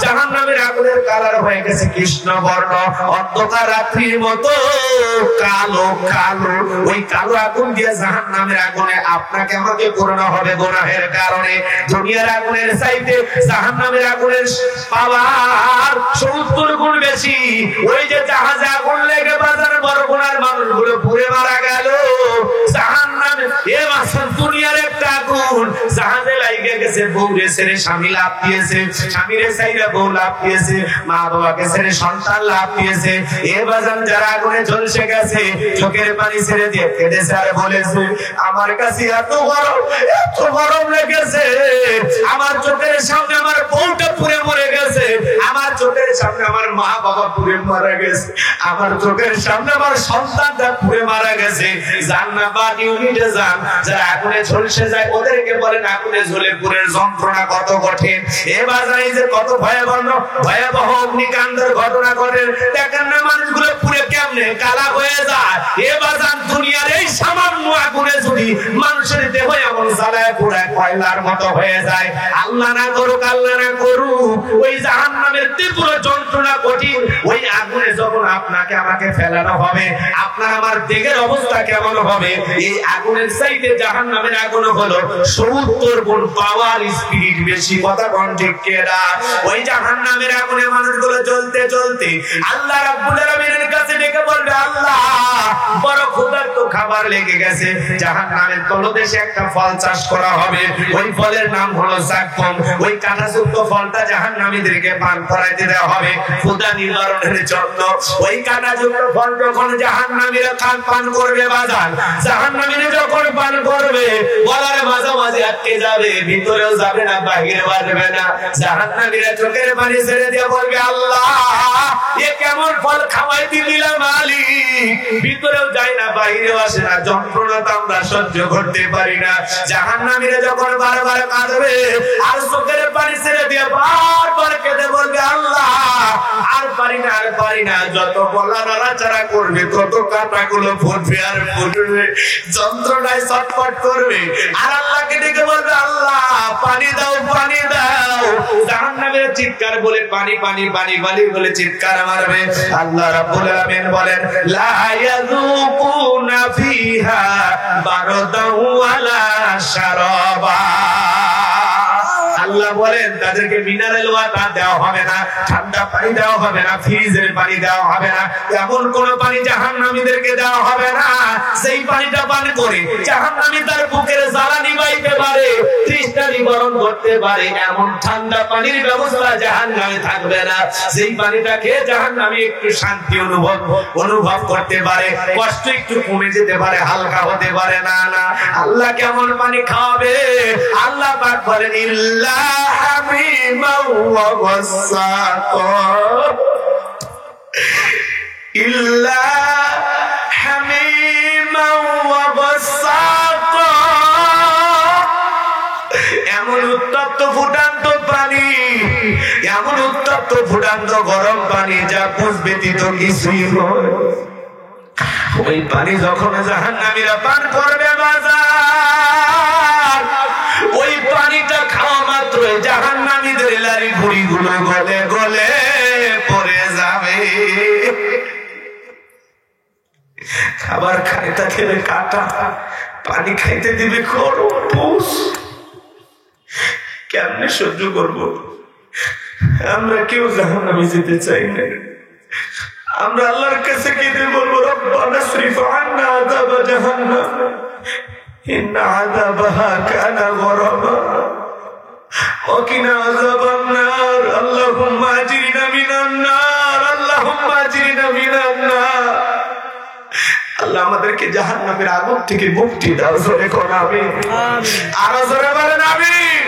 জাহান্নামের আগুনের কালার হয়ে গেছে কৃষ্ণ বর্ণ, অন্ধকার রাত্রির মতো কালো। ওই কালো আগুন দিয়ে জাহান্নামের আগুনে আপনাকে আমাকে পোড়ানো হবে গুনাহের কারণে। দুনিয়ার আগুনের চাইতে জাহান্নামের আগুনের পাওয়ার 70 গুণ বেশি। ওই যে জাহাজে আগুন লেগে বাজার বড় গুনার মানুষগুলো পুড়ে মারা গেল, জাহান্নামে এ মাসুল দুনিয়ার একটা আগুন জাহাজে লাগিয়ে গেছে। বউরে ছেড়ে স্বামী লাভ দিয়েছে, স্বামীরে চাইরা বউ লাভ দিয়েছে, মা বাবাকে ছেড়ে সন্তান লাভ দিয়েছে। এ বাজান যারা আগুনে ঝলসে গেছে চোখের পানি ছেড়ে দিয়ে কেঁদেছে আর বলেছে, আমার কাছে এত গরম লেগেছে, আমার চোখের সামনে আমার বউটা পুড়ে মরে গেছে, আমার চোখের সামনে আমার মা বাবা পুড়ে মারা গেছে, আমার চোখের সামনে আমার সন্তানটা পুড়ে মারা গেছে। যান না বা ইউনিটে যান, যারা আগুনে ঝলসে যায় ওদেরকে বলেন আগুনে ঝলে পুরের যন্ত্রণা কত কঠিন। এ বাজারে যে কত ভয়াবহ অগ্নিকাণ্ডের ঘটনা ঘটে, দেখেন না মানুষগুলো পুড়ে কেমনে কালা হয়ে যায়। এ বাজার দুনিয়ার এই সামান্য আগুনে যদি মানুষের দেহ এমন জ্বালায় পোড়ায় কয়লার মতো হয়ে যায়। আল্লাহ না করুক, আল্লাহ না করুক, ওই জাহান্নামের তীব্র যন্ত্রণা কঠিন ওই আগুনে যখন আপনাকে আমাকে ফেলানো হবে, আপনার আমার দেহের অবস্থা কেমন হবে? এই আগুনের চাইতে জাহান্নামের আগুন হলো 70 গুণ পাওয়ার স্পিড বেশি। কথা কোন ঠিক কিনা? ওই জাহান্নামের আগুনে মানুষগুলো জ্বলতে জ্বলতে আল্লাহ রাব্বুল আলামিনের কাছে ডেকে বলবে, আল্লাহ বড় ক্ষুধার্ত, খাবার লেগে গেছে। জাহান্নামের তলদেশে একটা ফল চাষ করা হবে, ওই ফলের নাম হলো যাক্কুম। ওই কাঁটাযুক্ত ফলটা জাহান্নামীদেরকে পান করাইতে দেওয়া হবে ক্ষুধা নিবারণের জন্য। ওই কাঁটাযুক্ত ফল যখন জাহান্নামীরা পান করবে বাজান, জাহান্নামীরা যখন পান করবে গলার মাঝামাঝি আটকে যাবে, ভিতরেও যাবে না, বাহিরে বাড়বে না। জাহান্নামীরা চোখের পানি ছেড়ে দিয়ে বলবে, আল্লাহ এ কেমন ফল খাওয়াইতে দিলাম মালিক, ভিতরেও যায় না, বাহিরেও আসে না, যন্ত্রণা তো আমরা সহ্য করতে পারি না। জাহান্নামীরা যখন বারবার কাঁদবে আর চোখের পানি ছেড়ে দিয়ে বারবার কেঁদে বলবে, আল্লাহ আর পারি না, আর পারি না। যত গলা নাড়াচাড়া করবে তত কাঁটাগুলো ফুটবে আর ফুটবে, যন্ত্রণায় ছটফট করবে আর আল্লাহকে ডেকে বলবে, আল্লাহ পানি দাও, পানি দাও। জাহান্নামীরা চিৎকার বলে পানি পানি পানি পানি বলে চিৎকার মারবে। আল্লাহ রাব্বুল আলামিন বলেন, লা ইয়াযুকুনা ফিহা বারদান ওয়ালা শারাবা। আল্লাহ বলেন তাদেরকে মিনারেল ওয়াটার দেওয়া হবে না, ঠান্ডা পানি দেওয়া হবে না, ফ্রিজের পানি দেওয়া হবে না, এমন কোন পানি জাহান্নামীদেরকে দেওয়া হবে না সেই পানিটা পান করে জাহান্নামী তার বুকের জ্বালা নিবাইতে পারে, তৃষ্ণা নিবারণ করতে পারে, এমন ঠান্ডা পানির ব্যবস্থা জাহান্নামে থাকবে না। সেই পানিটা খেয়ে জাহান্নামী একটু শান্তি অনুভব করতে পারে, কষ্ট একটু কমে যেতে পারে, হালকা হতে পারে। না না, আল্লাহ কেমন পানি খাওয়াবে? আল্লাহ পাক বলেন, ইল্লা হামিমান ওয়া গাসসাকা, ইল্লা হামিমান ওয়া গাসসাকা। এমন উত্তপ্ত ফুটান্ত পানি, এমন উত্তপ্ত ফুটান্ত গরম পানি যা বুঝ ব্যতীত কিছুই নয়। ওই পানি যখন জাহান্নামীরা পান করবে বাজার, ওই পানিটা খাওয়া মাত্র জাহান্নামীদের লারি ভুড়ি গুলো গলে গলে পড়ে যাবে। খাবার খাইতে খেলে কাটা, পানি খাইতে দিবে খরচ, কেমনে সহ্য করবো? আমরা কেউ জাহান্নামে যেতে চাই না। আমরা আল্লাহর কাছে কেঁদে বলবো, রব্বানা সরিফ আন্না আযাব জাহান্নাম ইন্না আযাবাহা কানা গরাবা ওয়া কিনা আযাবান নার। আল্লাহুম্মা আজরিনা মিনান নার, আল্লাহুম্মা আজরিনা মিনান নার। আল্লাহ আমাদেরকে জাহান্নামের আগুন থেকে মুক্তি দাও। জোরে কোন আমিন, আরো জোরে বলেন আমিন।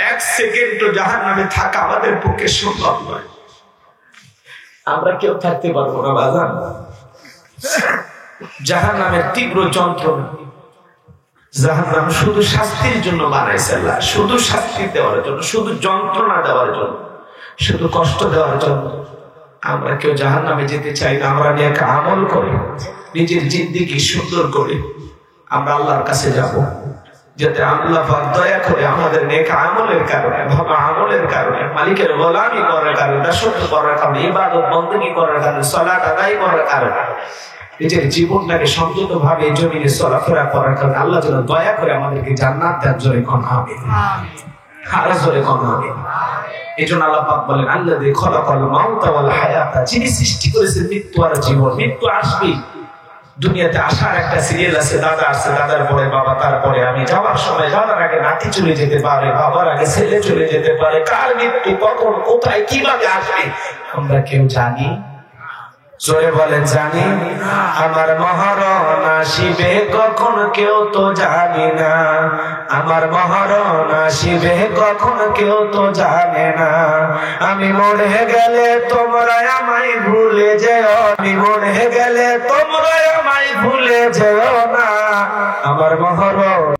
এক সেকেন্ড জাহান্নামে থাকা আমাদের পক্ষে সম্ভব নয়, আমরা কেউ থাকতে পারবো না বাজান। জাহান্নামের তীব্র যন্ত্রণা, জাহান্নাম শুধু শাস্তির জন্য বানাইছে আল্লাহ, শুধু শাস্তি দেওয়ার জন্য, শুধু যন্ত্রণা দেওয়ার জন্য, শুধু কষ্ট দেওয়ার জন্য। আমরা কেউ জাহান্নামে যেতে চাই না। আমরা নেক আমল করি, নিজের জিন্দেগি সুন্দর করে আমরা আল্লাহর কাছে যাব, যাতে আল্লাহ পাক দয়া করে আমাদের নেক আমলের কারণে, ভালো আমলের কারণে, মালিকের গোলামি করার কারণে, দাসত্ব করার কারণে, ইবাদত বندگی করার কারণে, সালাত আদায় করার কারণে, নিজের জীবনটাকে সংযত ভাবে জমিনে চলাফেরা করার কারণে আল্লাহ যেন দয়া করে আমাদেরকে জান্নাত দেন। জোরে কোন আমিন, আরো জোরে কোন আমিন। এজন্য আল্লাহ পাক বলেন, আল্লাযী খালাকাল মাউতা ওয়াল হায়াতা, যিনি সৃষ্টি করেছেন মৃত্যু আর জীবন। মৃত্যু আসবে, দুনিয়াতে আসার একটা সিরিয়াল আছে, দাদা আসছে, দাদার পরে বাবা, তারপরে আমি। যাওয়ার সময় যাওয়ার আগে নাতি চলে যেতে পারে, বাবার আগে ছেলে চলে যেতে পারে। কার মৃত্যু কখন, কোথায়, কিভাবে আসবে আমরা কেউ জানি? জোরে বলেন জানি। আমার মহরণ আসিবে কখন কেউ তো জানি না, আমার মহরণ আসিবে কখন কেউ তো জানে না। আমি মরে গেলে তোমরা আমায় ভুলে যেও, আমি মরে গেলে তোমরা আমায় ভুলে যেও না। আমার মহরণ